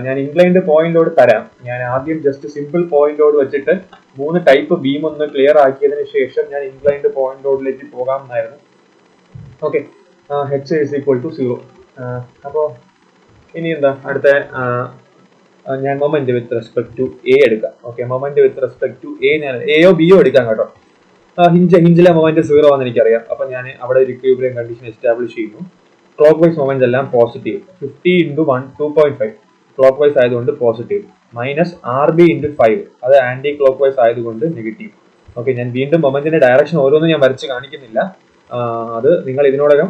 ഞാൻ ഇൻക്ലൈൻഡ് പോയിന്റ് ലോഡ് തരാം. ഞാൻ ആദ്യം ജസ്റ്റ് സിമ്പിൾ പോയിന്റ് ലോഡ് വെച്ചിട്ട് 3 ടൈപ്പ് ബീം ഒന്ന് ക്ലിയർ ആക്കിയതിനു ശേഷം ഞാൻ ഇൻക്ലൈൻഡ് പോയിന്റ് ലോഡിലേക്ക് പോകാമെന്നായിരുന്നു. Okay, HA = 0. അപ്പോ ഇനി എന്താ അടുത്ത, ഞാൻ moment with respect to A എടുക്കാം. Okay, moment with respect to A, ഞാൻ എയോ ബിയോ എടുക്കാം കേട്ടോ. ഹിഞ്ചിലെ മൊമെന്റ് 0 ആണെന്ന് എനിക്കറിയാം. അപ്പൊ ഞാൻ അവിടെ ഒരു ഇക്വിലിബ്രിയം കണ്ടീഷൻ എസ്റ്റാബ്ലിഷ് ചെയ്യുന്നു. ക്ലോക്ക് വൈസ് മൊമെന്റ് എല്ലാം പോസിറ്റീവ്. 50 × 1 2.5 ക്ലോക്ക് വൈസ് ആയതുകൊണ്ട് പോസിറ്റീവ്. -RB × 5, അത് ആന്റി ക്ലോക്ക് വൈസ് ആയതുകൊണ്ട് നെഗറ്റീവ്. ഓക്കെ, ഞാൻ വീണ്ടും മൊമെന്റിന്റെ ഡയറക്ഷൻ ഓരോന്നും ഞാൻ വരച്ച് കാണിക്കുന്നില്ല. അത് നിങ്ങൾ ഇതിനോടകം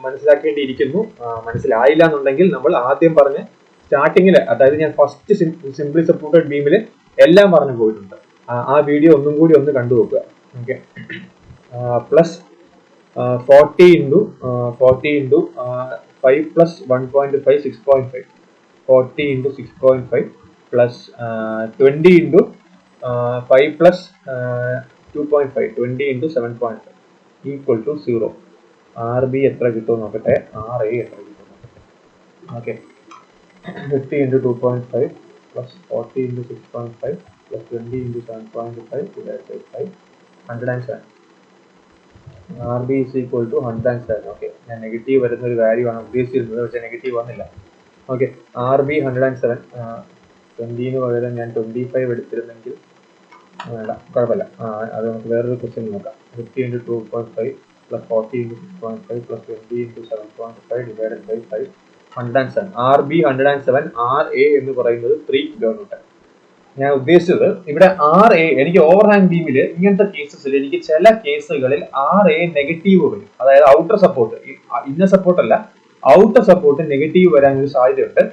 മനസ്സിലാക്കേണ്ടിയിരിക്കുന്നു. മനസ്സിലായില്ല എന്നുണ്ടെങ്കിൽ നമ്മൾ ആദ്യം പറഞ്ഞ സ്റ്റാർട്ടിങ്ങിൽ, അതായത് ഞാൻ ഫസ്റ്റ് സിംപ്ലി സപ്പോർട്ടഡ് ബീമിൽ എല്ലാം പറഞ്ഞു പോയിട്ടുണ്ട്. ആ വീഡിയോ ഒന്നും കൂടി ഒന്ന് കണ്ടു നോക്കുക. Okay, plus 40 × 5 + 1.5 6.5, 40 × 6.5 plus 20 × 5 plus 2.5, 20 × 7.5 = 0. RB എത്ര കിട്ടുമെന്ന് നോക്കട്ടെ, RA എത്ര കിട്ടുമെന്ന് നോക്കട്ടെ. Okay, 50 × 2.5 plus 40 × 6.5 plus 20 × 7.5 divided by 5, 107. RB = 107. Okay, ഞാൻ നെഗറ്റീവ് വരുന്ന ഒരു വാല്യൂ ആണ് ഉദ്ദേശിച്ചിരുന്നത്, പക്ഷേ നെഗറ്റീവ് വന്നില്ല. Okay, RB 107. 20 പകരം ഞാൻ 25 എടുത്തിരുന്നെങ്കിൽ വേണ്ട, കുഴപ്പമില്ല. അത് നമുക്ക് വേറൊരു ക്വസ്റ്റ്യൻ നോക്കാം. 50 × 2.5 plus 40 × 6.5 plus 20 × 7.5 divided by 5, 107. RB 107, RA എന്ന് പറയുന്നത് 3 kN. ഞാൻ ഉദ്ദേശിച്ചത് ഇവിടെ RA, എനിക്ക് ഓവർഹാങ് ബീമിൽ ഇങ്ങനത്തെ കേസസിൽ എനിക്ക് ചില കേസുകളിൽ RA നെഗറ്റീവ് വരും. അതായത് ഔട്ടർ സപ്പോർട്ട്, ഇന്നർ സപ്പോർട്ട് അല്ല, ഔട്ടർ സപ്പോർട്ട് നെഗറ്റീവ് വരാൻ ഒരു സാധ്യതയുണ്ട്.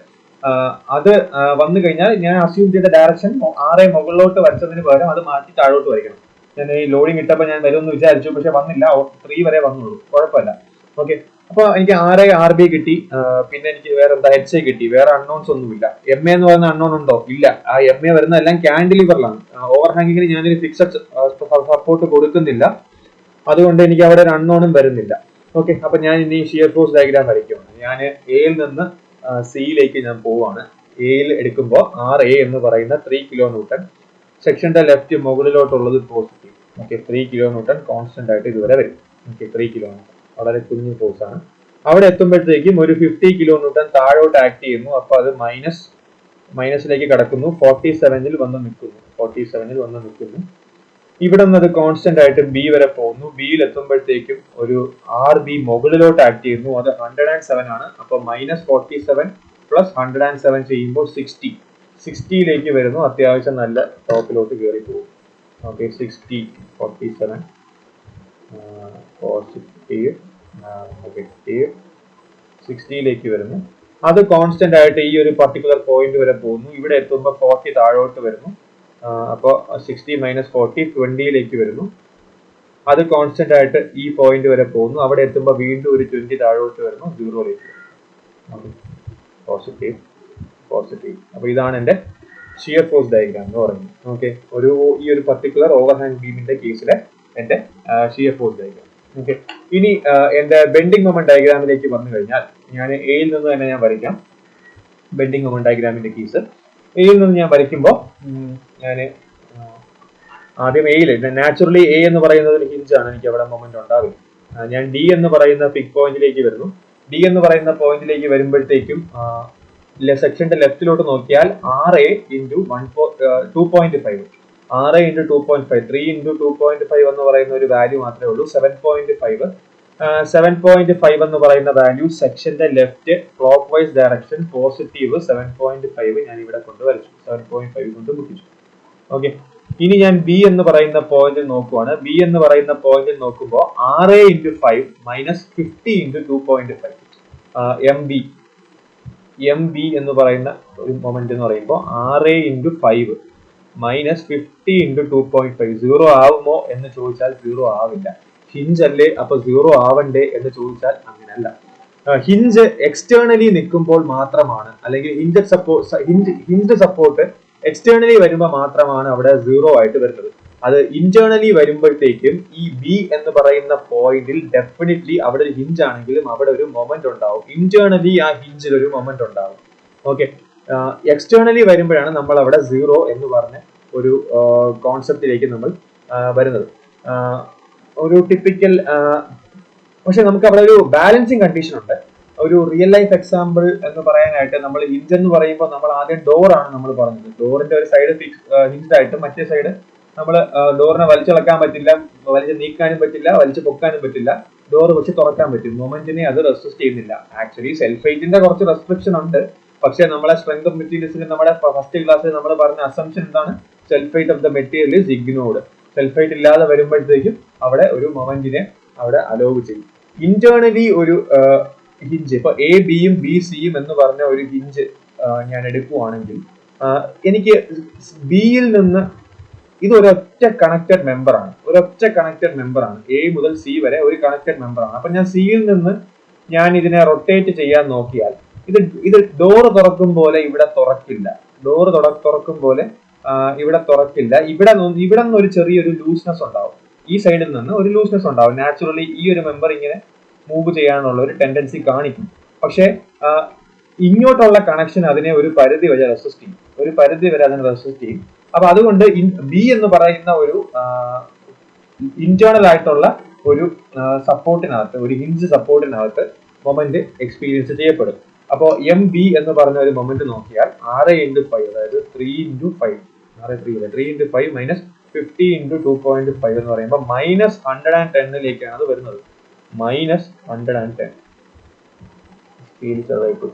അത് വന്നു കഴിഞ്ഞാൽ ഞാൻ അസ്യൂം ചെയ്ത ഡയറക്ഷൻ RA മുകളിലോട്ട് വരച്ചതിന് പകരം അത് മാറ്റി താഴോട്ട് വരയ്ക്കണം. ഞാൻ ഈ ലോഡിങ് ഇട്ടപ്പോൾ ഞാൻ വരുമെന്ന് വിചാരിച്ചു, പക്ഷെ വന്നില്ല. 3 വരെ വന്നുള്ളൂ, കുഴപ്പമില്ല. ഓക്കെ, അപ്പൊ എനിക്ക് RA RB കിട്ടി. പിന്നെ എനിക്ക് വേറെ എന്താ, HA കിട്ടി. വേറെ അൺനോൺസ് ഒന്നുമില്ല. MA എന്ന് പറയുന്ന അൺനോൺ ഉണ്ടോ? ഇല്ല. ആ MA വരുന്ന എല്ലാം ക്യാൻഡിലിവറിലാണ്. ഓവർ ഹാങ്ങിങ്ങിന് ഞാനൊരു ഫിക്സഡ് സപ്പോർട്ട് കൊടുക്കുന്നില്ല, അതുകൊണ്ട് എനിക്ക് അവിടെ ഒരു അൺനോണും വരുന്നില്ല. ഓക്കെ, അപ്പൊ ഞാൻ ഇനി ഷിയർ ഫോഴ്സ് ഡയഗ്രാം വരയ്ക്കുകയാണ്. ഞാൻ എയിൽ നിന്ന് സിയിലേക്ക് ഞാൻ പോവാണ്. എയിൽ എടുക്കുമ്പോൾ RA എന്ന് പറയുന്ന 3 kN, സെക്ഷന്റെ ലെഫ്റ്റ് മുകളിലോട്ടുള്ളത് പോസിറ്റീവ്. ഓക്കെ, 3 kN കോൺസ്റ്റന്റ് ആയിട്ട് ഇതുവരെ വരും. ഓക്കെ, 3 kN വളരെ കുഞ്ഞു ഫോഴ്സ് ആണ്. അവിടെ എത്തുമ്പോഴത്തേക്കും ഒരു 50 kN താഴോട്ട് ആക്ട് ചെയ്യുന്നു. അപ്പൊ അത് മൈനസിലേക്ക് കടക്കുന്നു, 47-ൽ വന്ന് നിൽക്കുന്നു. ഇവിടെ നിന്ന് അത് കോൺസ്റ്റന്റ് ആയിട്ട് ബി വരെ പോകുന്നു. ബിയിൽ എത്തുമ്പോഴത്തേക്കും ഒരു ആർ ബി മുകളിലോട്ട് ആക്ട് ചെയ്യുന്നു. അത് 107 ആണ്. അപ്പൊ -47 പ്ലസ് 107 ചെയ്യുമ്പോൾ 60യിലേക്ക് വരുന്നു. അത്യാവശ്യം നല്ല ടോപ്പിലോട്ട് കയറി പോകും. ഓക്കെ, 60 47 പോസിറ്റീവ് നെഗറ്റീവ് 60യിലേക്ക് വരുന്നു. അത് കോൺസ്റ്റന്റ് ആയിട്ട് ഈ ഒരു പർട്ടിക്കുലർ പോയിന്റ് വരെ പോകുന്നു. ഇവിടെ എത്തുമ്പോൾ 40 താഴോട്ട് വരുന്നു. അപ്പോൾ 60 - 40 20യിലേക്ക് വരുന്നു. അത് കോൺസ്റ്റന്റ് ആയിട്ട് ഈ പോയിന്റ് വരെ പോകുന്നു. അവിടെ എത്തുമ്പോൾ വീണ്ടും ഒരു 20 താഴോട്ട് വരുന്നു, 0യിലേക്ക് വരുന്നു. പോസിറ്റീവ്. അപ്പൊ ഇതാണ് എന്റെ ഷിയർ ഫോഴ്സ് ഡയഗ്രാം എന്ന് പറയുന്നത്. ഓക്കെ, ഈ ഒരു പർട്ടിക്കുലർ ഓവർഹാങ് ബീമിന്റെ കേസിലെ എന്റെ ഷിയർ ഫോഴ്സ് ഡയഗ്രാം. ഓക്കെ, ഇനി എന്റെ ബെൻഡിങ് മൊമെന്റ് ഡയഗ്രാമിലേക്ക് വന്നു കഴിഞ്ഞാൽ ഞാൻ എയിൽ നിന്ന് തന്നെ ഞാൻ വരയ്ക്കാം. ബെൻഡിങ് മൊമെന്റ് ഡയഗ്രാമിന്റെ കേസ് എയിൽ നിന്ന് ഞാൻ വരയ്ക്കുമ്പോൾ ഞാൻ ആദ്യം എയിൽ നാച്ചുറലി എ എന്ന് പറയുന്നത് ഒരു ഹിഞ്ച് ആണ്, എനിക്ക് അവിടെ മൊമെന്റ് ഉണ്ടാവില്ല. ഞാൻ ഡി എന്ന് പറയുന്ന പിക് പോയിന്റിലേക്ക് വരുന്നു. ഡി എന്ന് പറയുന്ന പോയിന്റിലേക്ക് വരുമ്പോഴത്തേക്കും സെക്ഷന്റെ ലെഫ്റ്റിലോട്ട് നോക്കിയാൽ 6 ഇൻറ്റു 2.5 6 ഇൻറ്റു 2.5 3 ഇൻറ്റു 2.5 എന്ന് പറയുന്ന ഒരു വാല്യൂ മാത്രമേ ഉള്ളൂ. 7.5 എന്ന് പറയുന്ന വാല്യൂ സെക്ഷന്റെ left clock vice direction positive 7.5 ഞാൻ ഇവിടെ കൊണ്ട് വരച്ചു. 7.5 കൊണ്ട് മുട്ടിച്ചു. ഓക്കെ, ഇനി ഞാൻ ബി എന്ന് പറയുന്ന പോയിന്റിൽ നോക്കുവാണ്. ബി എന്ന് പറയുന്ന പോയിന്റിൽ നോക്കുമ്പോൾ 6 into 5 minus 50 into 2.5 M B എന്ന് പറയുന്ന ഒരു മൊമെന്റ് എന്ന് പറയുമ്പോൾ 6 ഇൻറ്റു 5 മൈനസ് 50 ഇൻറ്റു 2.5 0 ആവുമോ എന്ന് ചോദിച്ചാൽ 0 ആവില്ല. ഹിഞ്ച് അല്ലേ, അപ്പൊ 0 ആവണ്ടേ എന്ന് ചോദിച്ചാൽ അങ്ങനെയല്ല. ഹിഞ്ച് എക്സ്റ്റേണലി നിൽക്കുമ്പോൾ മാത്രമാണ്, അല്ലെങ്കിൽ ഹിഞ്ച് സപ്പോർട്ട് എക്സ്റ്റേണലി വരുമ്പോൾ മാത്രമാണ് അവിടെ 0 ആയിട്ട് വരുന്നത്. അത് ഇന്റേണലി വരുമ്പോഴത്തേക്കും ഈ ബി എന്ന് പറയുന്ന പോയിന്റിൽ ഡെഫിനറ്റ്ലി അവിടെ ഒരു ഹിഞ്ച് ആണെങ്കിലും അവിടെ ഒരു മൊമെന്റ് ഉണ്ടാവും. ഇന്റേണലി ആ ഹിഞ്ചിൽ ഒരു മൊമെന്റ് ഉണ്ടാവും. ഓക്കെ, എക്സ്റ്റേണലി വരുമ്പോഴാണ് നമ്മൾ അവിടെ 0 എന്ന് പറഞ്ഞ ഒരു കോൺസെപ്റ്റിലേക്ക് നമ്മൾ വരുന്നത്. ഒരു ടിപ്പിക്കൽ, പക്ഷെ നമുക്ക് അവിടെ ഒരു ബാലൻസിങ് കണ്ടീഷൻ ഉണ്ട്. ഒരു റിയൽ ലൈഫ് എക്സാമ്പിൾ എന്ന് പറയാനായിട്ട് നമ്മൾ ഹിഞ്ച് എന്ന് പറയുമ്പോൾ നമ്മൾ ആദ്യം ഡോർ ആണ് നമ്മൾ പറഞ്ഞത്. ഡോറിന്റെ ഒരു സൈഡ് ഹിഞ്ച്ഡ് ആയിട്ട് മറ്റേ സൈഡ് നമ്മൾ ഡോറിനെ വലിച്ചിളക്കാൻ പറ്റില്ല, വലിച്ച് നീക്കാനും പറ്റില്ല, വലിച്ചു പൊക്കാനും പറ്റില്ല. ഡോർ വെച്ച് തുറക്കാൻ പറ്റും. മൊമെന്റിനെ അത് റെസിസ്റ്റ് ചെയ്യുന്നില്ല. ആക്ച്വലി സെൽഫ് വെയിറ്റിന്റെ കുറച്ച് റെസ്ട്രിക്ഷൻ ഉണ്ട്. പക്ഷെ നമ്മളെ സ്ട്രെങ്ത് ഓഫ് മെറ്റീരിയൽസിന് നമ്മുടെ ഫസ്റ്റ് ക്ലാസ്സിൽ നമ്മൾ പറഞ്ഞ അസംഷൻ എന്താണ്? Self weight of the material is ignored. Self wait ഇല്ലാതെ വരുമ്പോഴത്തേക്കും അവിടെ ഒരു മൊമെന്റിനെ അവിടെ അലോവ് ചെയ്യും. ഇന്റേണലി ഒരു ഹിഞ്ച്, ഇപ്പൊ എ ബിയും ബി സിയും എന്ന് പറഞ്ഞ ഒരു ഹിഞ്ച് ഞാൻ എടുക്കുവാണെങ്കിൽ എനിക്ക് ബിയിൽ നിന്ന് ഇത് ഒരൊറ്റ കണക്റ്റഡ് മെമ്പർ ആണ്. എ മുതൽ സി വരെ ഒരു കണക്റ്റഡ് മെമ്പർ ആണ്. അപ്പൊ ഞാൻ സിയിൽ നിന്ന് ഞാൻ ഇതിനെ റൊട്ടേറ്റ് ചെയ്യാൻ നോക്കിയാൽ ഇത് ഡോറ് തുറക്കും പോലെ ഇവിടെ തുറക്കില്ല. ഇവിടെ തുറക്കില്ല. ഇവിടെ നിന്ന് ഒരു ചെറിയൊരു ലൂസ്നെസ് ഉണ്ടാവും. ഈ സൈഡിൽ നിന്ന് ഒരു ലൂസ്നെസ് ഉണ്ടാവും. നാച്ചുറലി ഈ ഒരു മെമ്പർ ഇങ്ങനെ മൂവ് ചെയ്യാനുള്ള ഒരു ടെൻഡൻസി കാണിക്കും. പക്ഷെ ഇങ്ങോട്ടുള്ള കണക്ഷൻ അതിനെ ഒരു പരിധി വരെ റെസിസ്റ്റ് ചെയ്യും. അപ്പൊ അതുകൊണ്ട് ബി എന്ന് പറയുന്ന ഒരു ഇന്റേണൽ ആയിട്ടുള്ള ഒരു സപ്പോർട്ടിനകത്ത്, ഒരു ഹിഞ്ച് സപ്പോർട്ടിനകത്ത് മൊമെന്റ് എക്സ്പീരിയൻസ് ചെയ്യപ്പെടും. അപ്പോൾ എം ബി എന്ന് പറഞ്ഞ ഒരു മൊമെന്റ് നോക്കിയാൽ 6 ഇൻറ്റു 5, അതായത് 3 ഇൻറ്റു 5 മൈനസ് 50 ഇൻറ്റു 2.5 എന്ന് പറയുമ്പോൾ -110ലേക്കാണ് അത് വരുന്നത്. -110 സ്പീഡ് ചെറുതായിട്ട്.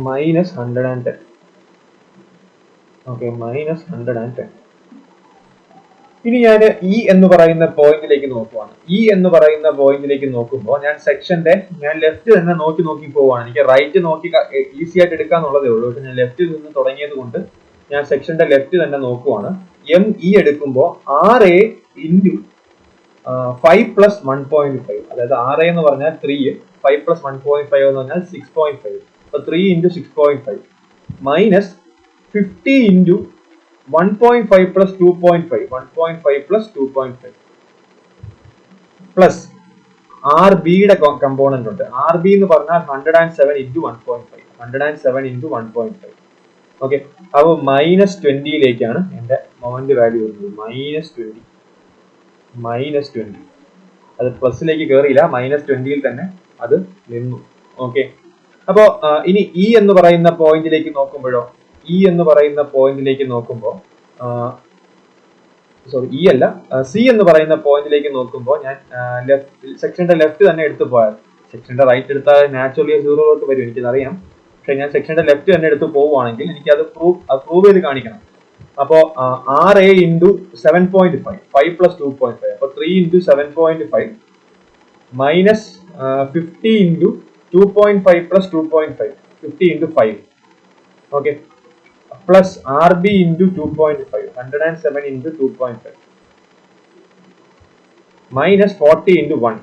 -110. ഓക്കെ, -110. ഇനി ഞാൻ ഇ എന്ന് പറയുന്ന പോയിന്റിലേക്ക് നോക്കുമ്പോൾ ഞാൻ സെക്ഷന്റെ ലെഫ്റ്റ് തന്നെ നോക്കി പോവാണ്. എനിക്ക് റൈറ്റ് നോക്കി ഈസി ആയിട്ട് എടുക്കാന്നുള്ളതേ ഉള്ളൂ. പക്ഷെ ഞാൻ ലെഫ്റ്റിൽ നിന്ന് തുടങ്ങിയത് കൊണ്ട് ഞാൻ സെക്ഷന്റെ ലെഫ്റ്റ് തന്നെ നോക്കുവാണ്. എം ഇ എടുക്കുമ്പോൾ 6 ഇൻറ്റു 5 പ്ലസ് 1.5, അതായത് 6 എന്ന് പറഞ്ഞാൽ 3, 5 പ്ലസ് 1.5 എന്ന് പറഞ്ഞാൽ 6.5. അപ്പൊ 3 into 6.5 minus 50 into 1.5 plus 2.5, 1.5 plus 2.5 plus R ബിയുടെ കമ്പോണന്റ് ഉണ്ട്. ആർ ബി എന്ന് പറഞ്ഞാൽ 107 ഇൻറ്റു 1.5. ഓക്കെ, അപ്പോൾ -20യിലേക്കാണ് എന്റെ മൊമെന്റ് വാല്യൂ വരുന്നത്. -20. അത് പ്ലസിലേക്ക് കയറിയില്ല, -20 തന്നെ അത് നിന്നു. ഓക്കെ, അപ്പോ ഇനി ഇ എന്ന് പറയുന്ന പോയിന്റിലേക്ക് നോക്കുമ്പോഴോ, ഇ എന്ന് പറയുന്ന പോയിന്റിലേക്ക് നോക്കുമ്പോൾ സോറി ഇ അല്ല, സി എന്ന് പറയുന്ന പോയിന്റിലേക്ക് നോക്കുമ്പോൾ ഞാൻ സെക്ഷന്റെ ലെഫ്റ്റ് തന്നെ എടുത്തു പോയാൽ, സെക്ഷന്റെ റൈറ്റ് എടുത്താൽ നാച്ചുറലി 0 വരും, എനിക്കതറിയാം. പക്ഷെ ഞാൻ സെക്ഷന്റെ ലെഫ്റ്റ് തന്നെ എടുത്ത് പോവുകയാണെങ്കിൽ എനിക്ക് അത് പ്രൂവ് ചെയ്ത് കാണിക്കണം. അപ്പോ 6a ഇൻറ്റു 7.5, 5 + 2.5, അപ്പൊ 3 into 7.5 minus 50 into 2.5 + 2.5, 50 into 5. Okay, plus RB into 2.5, 107 into 2.5 minus 40 into 1,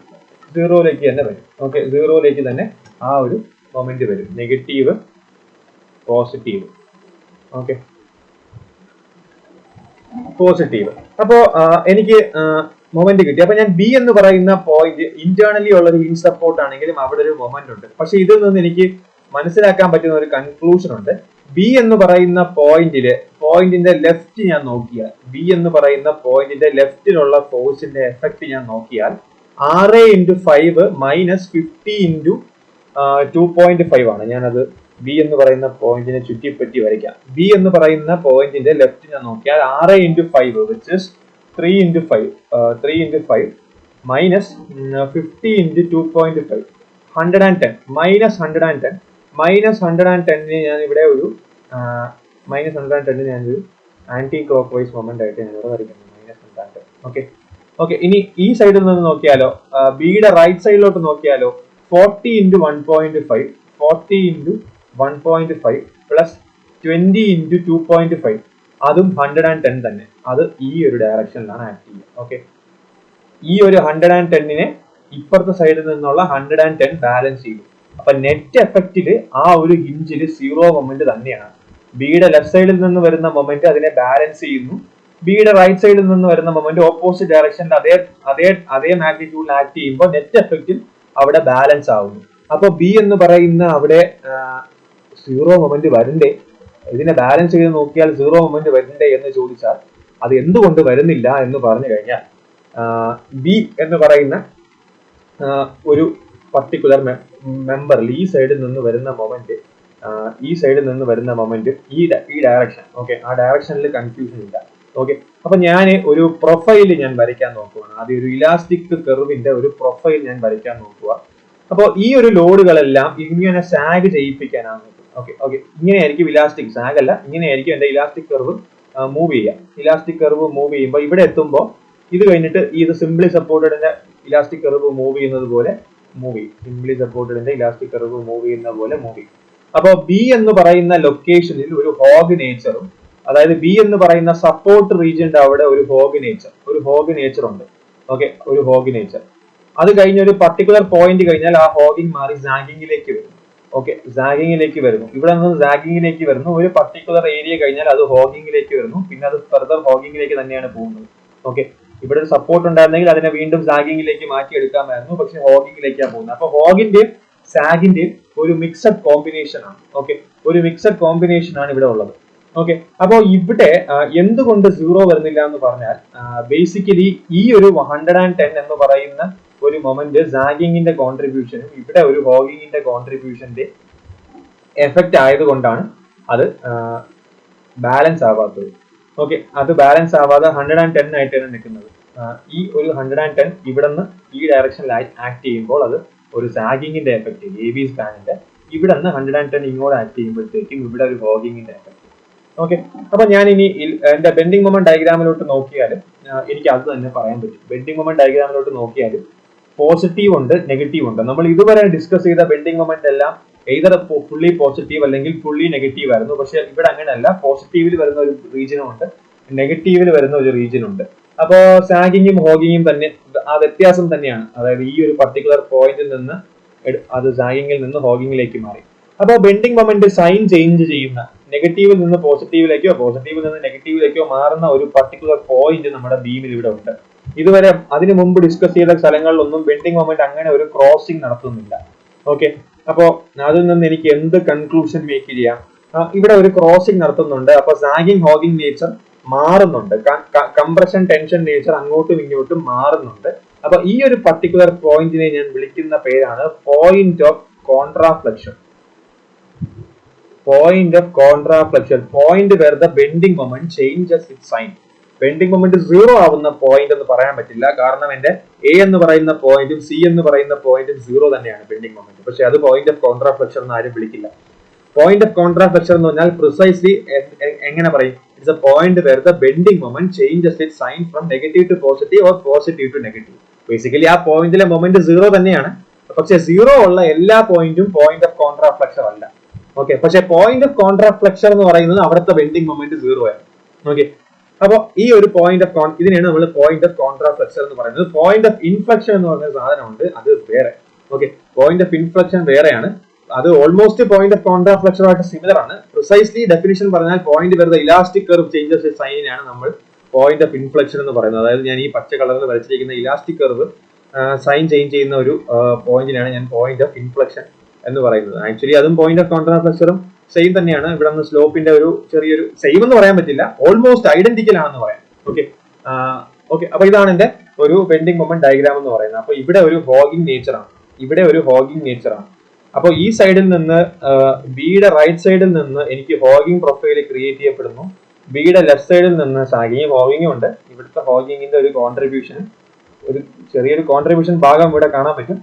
0ലേക്ക് തന്നെ വരും. ഓക്കെ, 0ലേക്ക് തന്നെ ആ ഒരു മൊമെന്റ് വരും, നെഗറ്റീവ് പോസിറ്റീവ്. Okay, positive. അപ്പോ എനിക്ക് മൊമെന്റ് കിട്ടി. അപ്പൊ ഞാൻ ബി എന്ന് പറയുന്ന പോയിന്റ് ഇന്റേണലി ഉള്ള ഒരു ഹിഞ്ച് സപ്പോർട്ട് ആണെങ്കിലും അവിടെ ഒരു മൊമെന്റ് ഉണ്ട്. പക്ഷെ ഇതിൽ നിന്ന് എനിക്ക് മനസ്സിലാക്കാൻ പറ്റുന്ന ഒരു കൺക്ലൂഷൻ ഉണ്ട്. ബി എന്ന് പറയുന്ന പോയിന്റിന്റെ ലെഫ്റ്റ് ഞാൻ നോക്കിയാൽ, ബി എന്ന് പറയുന്ന പോയിന്റിന്റെ ലെഫ്റ്റിലുള്ള ഫോഴ്സിന്റെ എഫക്ട് ഞാൻ നോക്കിയാൽ 6 ഇൻറ്റു 5 മൈനസ് 50 ഇൻറ്റു 2.5 ആണ്. ഞാനത് ബി എന്ന് പറയുന്ന പോയിന്റിനെ ചുറ്റിപ്പറ്റി വരയ്ക്കാം. ബി എന്ന് പറയുന്ന പോയിന്റിന്റെ ലെഫ്റ്റ് ഞാൻ നോക്കിയാൽ 6 into 5 which is 3 into 5 minus 50 into 2.5, 110 minus 110 minus 110ന് ഞാൻ ഇവിടെ ഒരു -110 ഞാനൊരു ആന്റി ക്ലോക്ക് വൈസ് മൊമെന്റ് ആയിട്ട് ഞാൻ ഇവിടെ വരയ്ക്കുന്നു, -110. ഓക്കെ ഓക്കെ, ഇനി ഈ സൈഡിൽ നിന്ന് നോക്കിയാലോ, ബിയുടെ റൈറ്റ് സൈഡിലോട്ട് നോക്കിയാലോ, 40 ഇൻറ്റു 1.5, 40 ഇൻറ്റു 1.5 പ്ലസ് 20 ഇൻറ്റു 2.5, അതും 110 തന്നെ. അത് ഈ ഒരു ഡയറക്ഷനിലാണ് ആക്ട് ചെയ്യുക. ഓക്കെ, ഈ ഒരു 110നെ ഇപ്പുറത്തെ സൈഡിൽ നിന്നുള്ള 110 ബാലൻസ് ചെയ്യും. അപ്പൊ നെറ്റ് എഫക്റ്റില് ആ ഒരു ഹിഞ്ചില് 0 മൊമെന്റ് തന്നെയാണ്. ബിയുടെ ലെഫ്റ്റ് സൈഡിൽ നിന്ന് വരുന്ന മൊമെന്റ് അതിനെ ബാലൻസ് ചെയ്യുന്നു, ബിയുടെ റൈറ്റ് സൈഡിൽ നിന്ന് വരുന്ന മൊമെന്റ് ഓപ്പോസിറ്റ് ഡയറക്ഷനിൽ അതേ മാഗ്നിറ്റ്യൂഡിൽ ആക്ട് ചെയ്യുമ്പോൾ നെറ്റ് എഫക്റ്റിൽ അവിടെ ബാലൻസ് ആവുന്നു. അപ്പൊ ബി എന്ന് പറയുന്ന അവിടെ 0 മൊമെന്റ് വരണ്ടേ, ഇതിനെ ബാലൻസ് ചെയ്ത് നോക്കിയാൽ 0 മൊമെന്റ് വരണ്ടേ എന്ന് ചോദിച്ചാൽ അത് എന്തുകൊണ്ട് വരുന്നില്ല എന്ന് പറഞ്ഞു കഴിഞ്ഞാൽ, ബി എന്ന് പറയുന്ന ഒരു പർട്ടിക്കുലർ മെമ്പറിൽ ഈ സൈഡിൽ നിന്ന് വരുന്ന മൊമെന്റ് ഈ ഡയറക്ഷൻ, ഓക്കെ, ആ ഡയറക്ഷനിൽ കൺഫ്യൂഷൻ ഇല്ല. ഓക്കെ, അപ്പൊ ഞാൻ ഒരു പ്രൊഫൈൽ ഞാൻ വരയ്ക്കാൻ നോക്കുവാണ്. ആദ്യം ഒരു ഇലാസ്റ്റിക് കർവിന്റെ ഒരു പ്രൊഫൈൽ ഞാൻ വരയ്ക്കാൻ നോക്കുക. അപ്പോൾ ഈ ഒരു ലോഡുകളെല്ലാം ഇങ്ങനെ സാഗ് ചെയ്യിപ്പിക്കാനാണ് നോക്കുന്നത്. ഓക്കെ ഓക്കെ, ഇങ്ങനെയായിരിക്കും ഇലാസ്റ്റിക്, സാഗ് അല്ല, ഇങ്ങനെയായിരിക്കും എന്റെ ഇലാസ്റ്റിക് കർവ് മൂവ് ചെയ്യുക. ഇലാസ്റ്റിക് കർവ് മൂവ് ചെയ്യുമ്പോൾ ഇവിടെ എത്തുമ്പോൾ ഇത് കഴിഞ്ഞിട്ട് ഇത് സിംപ്ലി സപ്പോർട്ടഡിന്റെ ഇലാസ്റ്റിക് കർവ് മൂവ് ചെയ്യുന്നത് പോലെ മൂവ് ചെയ്യും, സിംപ്ലി സപ്പോർട്ടഡിന്റെ ഇലാസ്റ്റിക് കർവ് മൂവ് ചെയ്യുന്ന പോലെ മൂവ് ചെയ്യും. അപ്പൊ ബി എന്ന് പറയുന്ന ലൊക്കേഷനിൽ ഒരു ഹോഗ് നേച്ചറും, അതായത് ബി എന്ന് പറയുന്ന സപ്പോർട്ട് റീജിയന്റെ അവിടെ ഒരു ഹോഗ് നേച്ചർ ഉണ്ട്. ഓക്കെ, ഒരു ഹോഗ് നേച്ചർ. അത് കഴിഞ്ഞ ഒരു പർട്ടിക്കുലർ പോയിന്റ് കഴിഞ്ഞാൽ ആ ഹോഗിങ് മാറി സാഗിങ്ങിലേക്ക് വരും. ഓക്കെ, സാഗിങ്ങിലേക്ക് വരുന്നു, ഇവിടെ നിന്ന് സാഗിങ്ങിലേക്ക് വരുന്നു. ഒരു പർട്ടിക്കുലർ ഏരിയ കഴിഞ്ഞാൽ അത് ഹോഗിങ്ങിലേക്ക് വരുന്നു, പിന്നെ അത് ഫർദർ ഹോഗിങ്ങിലേക്ക് തന്നെയാണ് പോകുന്നത്. ഓക്കെ, ഇവിടെ ഒരു സപ്പോർട്ട് ഉണ്ടായിരുന്നെങ്കിൽ അതിനെ വീണ്ടും സാഗിങ്ങിലേക്ക് മാറ്റിയെടുക്കാമായിരുന്നു, പക്ഷെ ഹോഗിങ്ങിലേക്കാണ് പോകുന്നത്. അപ്പൊ ഹോഗിന്റെയും സാഗിന്റെയും ഒരു മിക്സഡ് കോമ്പിനേഷൻ ആണ്. ഓക്കെ, ഒരു മിക്സഡ് കോമ്പിനേഷൻ ആണ് ഇവിടെ ഉള്ളത്. ഓക്കെ, അപ്പോ ഇവിടെ എന്തുകൊണ്ട് 0 വരുന്നില്ല എന്ന് പറഞ്ഞാൽ, ബേസിക്കലി ഈ ഒരു 110 എന്ന് പറയുന്ന ഒരു മൊമെന്റ് സാഗിങ്ങിന്റെ കോൺട്രിബ്യൂഷനും ഇവിടെ ഒരു ഹോഗിങ്ങിന്റെ കോൺട്രിബ്യൂഷന്റെ എഫക്റ്റ് ആയതുകൊണ്ടാണ് അത് ബാലൻസ് ആവാത്തത്. ഓക്കെ, അത് ബാലൻസ് ആവാതെ 110 ആയിട്ടാണ് നിൽക്കുന്നത്. ഈ ഒരു 110 ഇവിടെ നിന്ന് ഈ ഡയറക്ഷനിൽ ആക്ട് ചെയ്യുമ്പോൾ അത് ഒരു സാഗിങ്ങിന്റെ എഫക്റ്റ്, എ ബി സ്പാനിന്റെ ഇവിടെ നിന്ന് 110 ഇങ്ങോട്ട് ആക്ട് ചെയ്യുമ്പോഴത്തേക്കും ഇവിടെ ഒരു ഹോഗിങ്ങിന്റെ എഫക്റ്റ്. ഓക്കെ, അപ്പൊ ഞാൻ ഇനി എന്റെ ബെൻഡിങ് മൊമെന്റ് ഡയഗ്രാമിലോട്ട് നോക്കിയാലും എനിക്ക് അത് തന്നെ പറയാൻ പറ്റും. ബെൻഡിങ് മൊമെന്റ് ഡയഗ്രാമിലോട്ട് നോക്കിയാലും പോസിറ്റീവ് ഉണ്ട്, നെഗറ്റീവ് ഉണ്ട്. നമ്മൾ ഇതുവരെ ഡിസ്കസ് ചെയ്ത ബെൻഡിങ് മൊമെന്റ് എല്ലാം എയ്തർ ഫുള്ളി പോസിറ്റീവ് അല്ലെങ്കിൽ ഫുള്ളി നെഗറ്റീവ് ആയിരുന്നു. പക്ഷെ ഇവിടെ അങ്ങനെയല്ല, പോസിറ്റീവിൽ വരുന്ന ഒരു റീജിയനും ഉണ്ട്, നെഗറ്റീവിൽ വരുന്ന ഒരു റീജിയൻ ഉണ്ട്. അപ്പോ സാഗിങ്ങും ഹോഗിങ്ങും തന്നെ ആ വ്യത്യാസം തന്നെയാണ്. അതായത് ഈ ഒരു പർട്ടിക്കുലർ പോയിന്റിൽ നിന്ന് അത് സാഗിങ്ങിൽ നിന്ന് ഹോഗിങ്ങിലേക്ക് മാറി. അപ്പോൾ ബെൻഡിങ് മൊമെന്റ് സൈൻ ചേഞ്ച് ചെയ്യുന്ന, നെഗറ്റീവിൽ നിന്ന് പോസിറ്റീവിലേക്കോ പോസിറ്റീവിൽ നിന്ന് നെഗറ്റീവിലേക്കോ മാറുന്ന ഒരു പർട്ടിക്കുലർ പോയിന്റ് നമ്മുടെ ബീമിൽ ഇവിടെ ഉണ്ട്. ഇതുവരെ അതിനു മുമ്പ് ഡിസ്കസ് ചെയ്ത സ്ഥലങ്ങളിലൊന്നും ബെൻഡിങ് മൊമെന്റ് അങ്ങനെ ഒരു ക്രോസിംഗ് നടത്തുന്നില്ല. ഓക്കെ, അപ്പോ അതിൽ നിന്ന് എനിക്ക് എന്ത് കൺക്ലൂഷൻ മേക്ക് ചെയ്യാം? ഇവിടെ ഒരു ക്രോസിംഗ് നടത്തുന്നുണ്ട്. അപ്പൊ സാഗിങ് ഹോഗിങ് നേച്ചർ മാറുന്നുണ്ട്, കംപ്രഷൻ ടെൻഷൻ നേച്ചർ അങ്ങോട്ടും ഇങ്ങോട്ടും മാറുന്നുണ്ട്. അപ്പൊ ഈ ഒരു പർട്ടിക്കുലർ പോയിന്റിനെ ഞാൻ വിളിക്കുന്ന പേരാണ് point of contraflexure. Point of contraflexure, point where the bending moment changes its sign. Bending moment 0 ആവുന്ന പോയിന്റ് എന്ന് പറയാൻ പറ്റില്ല, കാരണം എന്റെ എ എന്ന് പറയുന്ന പോയിന്റും സി എന്ന് പറയുന്ന പോയിന്റും 0 തന്നെയാണ് ബെൻഡിങ് മൊമെന്റ്. പക്ഷെ അത് പോയിന്റ് ഓഫ് കോൺട്രാഫ്ലക്ഷൻ എന്ന് ആരും വിളിക്കില്ല. പോയിന്റ് ഓഫ് കോൺട്രാഫ്ലക്ഷൻ എന്ന് പറഞ്ഞാൽ പ്രിസൈസ്ലി എങ്ങനെ പറയും? It's a point where the bending moment changes its sign from negative to positive or positive to negative. Basically ആ പോയിന്റിലെ മൊമെന്റ് 0 തന്നെയാണ്, പക്ഷെ 0 ഉള്ള എല്ലാ പോയിന്റും പോയിന്റ് ഓഫ് കോൺട്രാഫ്ലക്ഷൻ അല്ല. ഓക്കെ, പക്ഷെ പോയിന്റ് ഓഫ് കോൺട്രാഫ്ലക്ഷൻ എന്ന് പറയുന്നത് അവിടുത്തെ ബെൻഡിങ് മൊമെന്റ് 0 ആണ്. ഓക്കെ, അപ്പൊ ഈ ഒരു പോയിന്റ് ഓഫ് ഇതിനെയാണ് നമ്മൾ പോയിന്റ് ഓഫ് കോൺട്രാഫ്ലക്ഷൻ എന്ന് പറയുന്നത്. പോയിന്റ് ഓഫ് ഇൻഫ്ലക്ഷൻ എന്ന് പറഞ്ഞ സാധനമുണ്ട്, അത് വേറെ. ഓക്കെ, പോയിന്റ് ഓഫ് ഇൻഫ്ലക്ഷൻ വേറെയാണ്, അത് ഓൾമോസ്റ്റ് പോയിന്റ് ഓഫ് കോൺട്രാഫ്ലക്ഷനുമായിട്ട് സിമിലർ ആണ്. പ്രിസൈസ്ലി ഡെഫിനിഷൻ പറഞ്ഞാൽ പോയിന്റ് വെറുതെ ഇലാസ്റ്റിക് കർവ് ചേഞ്ചസ് സൈനിനാണ് നമ്മൾ പോയിന്റ് ഓഫ് ഇൻഫ്ലക്ഷൻ എന്ന് പറയുന്നത്. അതായത് ഞാൻ ഈ പച്ച കളറിൽ വരച്ചിരിക്കുന്ന ഇലാസ്റ്റിക് കർവ് സൈൻ ചേഞ്ച് ചെയ്യുന്ന ഒരു പോയിന്റിനാണ് ഞാൻ പോയിന്റ് ഓഫ് ഇൻഫ്ലക്ഷൻ എന്ന് പറയുന്നത്. ആക്ച്വലി അതും പോയിന്റ് ഓഫ് കോൺട്രാഫ്ലക്ഷനും സെയിം തന്നെയാണ്. ഇവിടെ നിന്ന് സ്ലോപ്പിന്റെ ഒരു ചെറിയൊരു സെയിം എന്ന് പറയാൻ പറ്റില്ല, ഓൾമോസ്റ്റ് ഐഡന്റിക്കൽ ആണെന്ന് പറയാം. ഓക്കെ ഓക്കെ, അപ്പൊ ഇതാണ് എന്റെ ഒരു ബെൻഡിങ് മൊമെന്റ് ഡയഗ്രാം എന്ന് പറയുന്നത്. അപ്പൊ ഇവിടെ ഒരു ഹോഗിങ് നേച്ചർ ആണ്, ഇവിടെ ഒരു ഹോഗിങ് നേച്ചർ ആണ്. അപ്പൊ ഈ സൈഡിൽ നിന്ന് ബിയുടെ റൈറ്റ് സൈഡിൽ നിന്ന് എനിക്ക് ഹോഗിങ് പ്രൊഫൈൽ ക്രിയേറ്റ് ചെയ്യപ്പെടുന്നു. ബിയുടെ ലെഫ്റ്റ് സൈഡിൽ നിന്ന് സാഗിങ്ങും ഹോഗിങ്ങും ഉണ്ട്. ഇവിടുത്തെ ഹോഗിങ്ങിന്റെ ഒരു കോൺട്രിബ്യൂഷൻ, ഒരു ചെറിയൊരു കോൺട്രിബ്യൂഷൻ ഭാഗം ഇവിടെ കാണാൻ പറ്റും.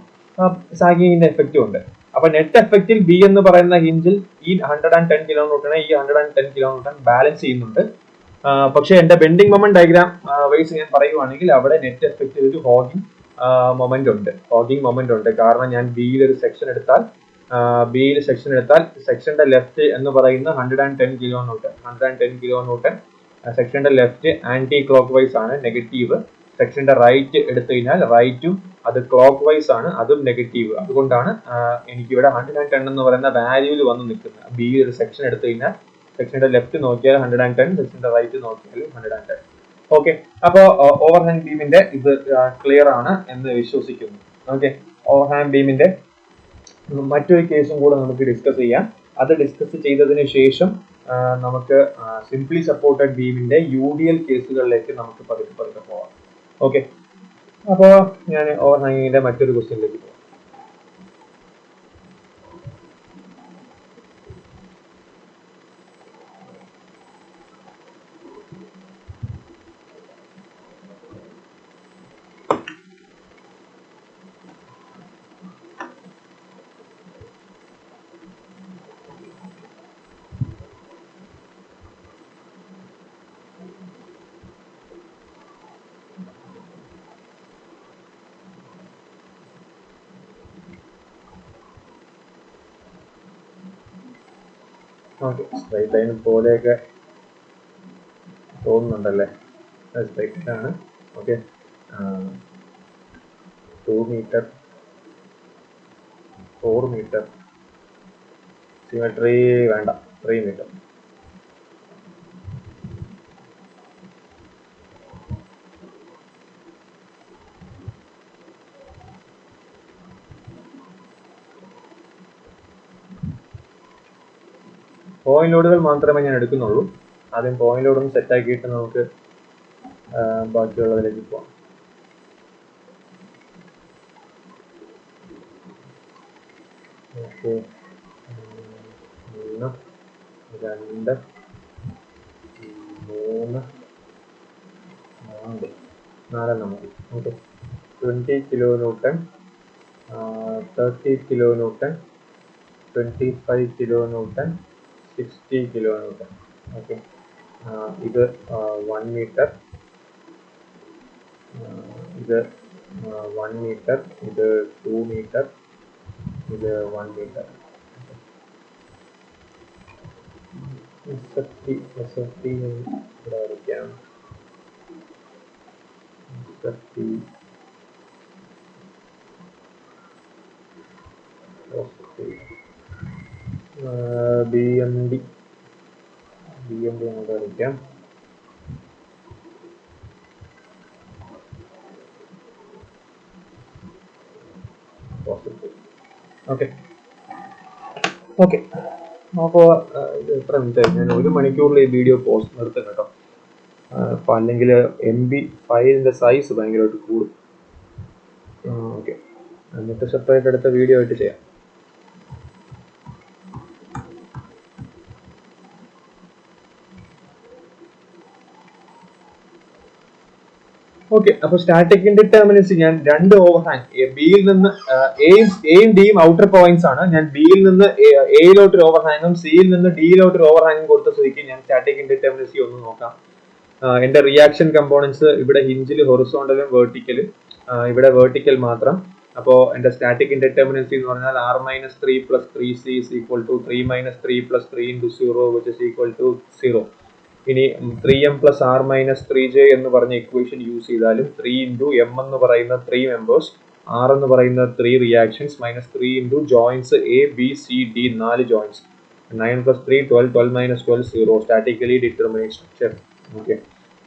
സാഗിങ്ങിന്റെ എഫക്റ്റും ഉണ്ട്. അപ്പൊ നെറ്റ് എഫക്റ്റിൽ ബി എന്ന് പറയുന്ന ഹിഞ്ചിൽ ഈ 110 കിലോ ന്യൂട്ടനെ ഈ 110 കിലോ ന്യൂട്ടൺ ബാലൻസ് ചെയ്യുന്നുണ്ട്. പക്ഷെ എന്റെ ബെൻഡിങ് മൊമെന്റ് ഡയഗ്രാം വൈസ് ഞാൻ പറയുവാണെങ്കിൽ അവിടെ നെറ്റ് എഫക്റ്റിൽ ഒരു ഹോഗിങ് മൊമെന്റ് ഉണ്ട്. കാരണം ഞാൻ ബിയിൽ ഒരു സെക്ഷൻ എടുത്താൽ സെക്ഷന്റെ ലെഫ്റ്റ് എന്ന് പറയുന്ന 110 കിലോ ന്യൂട്ടൺ സെക്ഷന്റെ ലെഫ്റ്റ് ആന്റി ക്ലോക്ക് വൈസ് ആണ്, നെഗറ്റീവ്. സെക്ഷന്റെ റൈറ്റ് എടുത്തു കഴിഞ്ഞാൽ റൈറ്റും അത് ക്ലോക്ക് വൈസ് ആണ്, അതും നെഗറ്റീവ്. അതുകൊണ്ടാണ് എനിക്കിവിടെ 110 എന്ന് പറയുന്ന വാല്യൂവിൽ വന്ന് നിൽക്കുന്നത്. ബി ഒരു സെക്ഷൻ എടുത്തു കഴിഞ്ഞാൽ സെക്ഷന്റെ ലെഫ്റ്റ് നോക്കിയാൽ 110, സെക്ഷന്റെ റൈറ്റ് നോക്കിയാൽ 110. ഓക്കെ, അപ്പോ ഓവർഹാങ് ബീമിന്റെ ഇത് ക്ലിയർ ആണ് എന്ന് വിശ്വസിക്കുന്നു. ഓക്കെ, ഓവർഹാങ് ബീമിന്റെ മറ്റൊരു കേസും കൂടെ നമുക്ക് ഡിസ്കസ് ചെയ്യാം. അത് ഡിസ്കസ് ചെയ്തതിന് ശേഷം നമുക്ക് സിംപ്ലി സപ്പോർട്ടഡ് ബീമിന്റെ UDL കേസുകളിലേക്ക് നമുക്ക് പതുക്കെ പോവാം. ഓക്കെ, അപ്പോ ഞാൻ ഓവർഹാങ്ങിന്റെ മറ്റൊരു ക്വസ്റ്റ്യനിലേക്ക് പോകാം. ഓക്കെ, സ്ട്രൈറ്റ് ലൈൻ പോലെയൊക്കെ തോന്നുന്നുണ്ടല്ലേ? സ്ട്രൈറ്റ് ലൈൻ ആണ്. ഓക്കെ, 2 മീറ്റർ 4 മീറ്റർ സിമെട്രി വേണ്ട, 3 മീറ്റർ. പോയിന്റ് ലോഡുകൾ മാത്രമേ ഞാൻ എടുക്കുന്നുള്ളൂ. ആദ്യം പോയിന്റ് ലോഡ് ഒന്ന് സെറ്റ് ആക്കിയിട്ട് നമുക്ക് ബാക്കിയുള്ളതിലേക്ക് പോകാം. ഓക്കെ, 1 2 3 4 മതി. Okay, 20 kilo newton, 30 kilo newton, 25 kilo newton, 60 kilo newton. Okay, ഇത് 1 മീറ്റർ, ഇത് 1 മീറ്റർ, ഇത് 2 മീറ്റർ, ഇത് 1 മീറ്റർ. SFT ഇവിടെ വരയ്ക്കാം. SFT BMD നമുക്ക് വരയ്ക്കാം. ഓക്കെ ഓക്കെ, അപ്പോൾ ഇത് എത്ര മിനിറ്റ്? ഞാൻ 1 മണിക്കൂറിൽ ഈ വീഡിയോ പോസ്റ്റ് നിർത്തും കേട്ടോ. അപ്പം അല്ലെങ്കിൽ MB ഫയലിൻ്റെ സൈസ് ഭയങ്കരമായിട്ട് കൂടും. ഓക്കെ, എന്നിട്ട് സെപ്പറേറ്റ് എടുത്ത വീഡിയോ ആയിട്ട് ചെയ്യാം. ഓക്കെ, അപ്പൊ സ്റ്റാറ്റിക് ഇൻഡിറ്റർമിനൻസി ഞാൻ രണ്ട് ഓവർഹാങ് ബിയിൽ നിന്ന് എയും ഡിയും ഔട്ടർ പോയിന്റ്സ് ആണ്. ഞാൻ ബിയിൽ നിന്ന് എയിലോട്ട് ഒരു ഓവർഹാങ്ങും സിയിൽ നിന്ന് ഡിയിലോട്ട് ഒരു ഓവർഹാങ്ങും കൊടുത്ത സ്ഥിതിക്ക് ഞാൻ സ്റ്റാറ്റിക് ഇൻഡിറ്റർമിനൻസി ഒന്ന് നോക്കാം. എന്റെ റിയാക്ഷൻ കമ്പോണൻസ് ഇവിടെ ഹിഞ്ചിൽ ഹൊറിസോണ്ടലും വെർട്ടിക്കലും, ഇവിടെ വെർട്ടിക്കൽ മാത്രം. അപ്പോൾ എന്റെ സ്റ്റാറ്റിക് ഇൻഡിറ്റർമിനൻസി എന്ന് പറഞ്ഞാൽ r-3 + 3c = 3 - 3 + 3 × 0 which is equal to 0. ഇനി 3m + r-3j എന്ന് പറഞ്ഞ ഇക്വേഷൻ യൂസ് ചെയ്താലും 3 × m എന്ന് പറയുന്ന 3 മെമ്പേഴ്സ്, r എന്ന് പറയുന്ന 3 reactions, -3 × joints a b c d 4 joints, 9 + 3 12, 12 - 12 0. Statically determinate structure. Okay,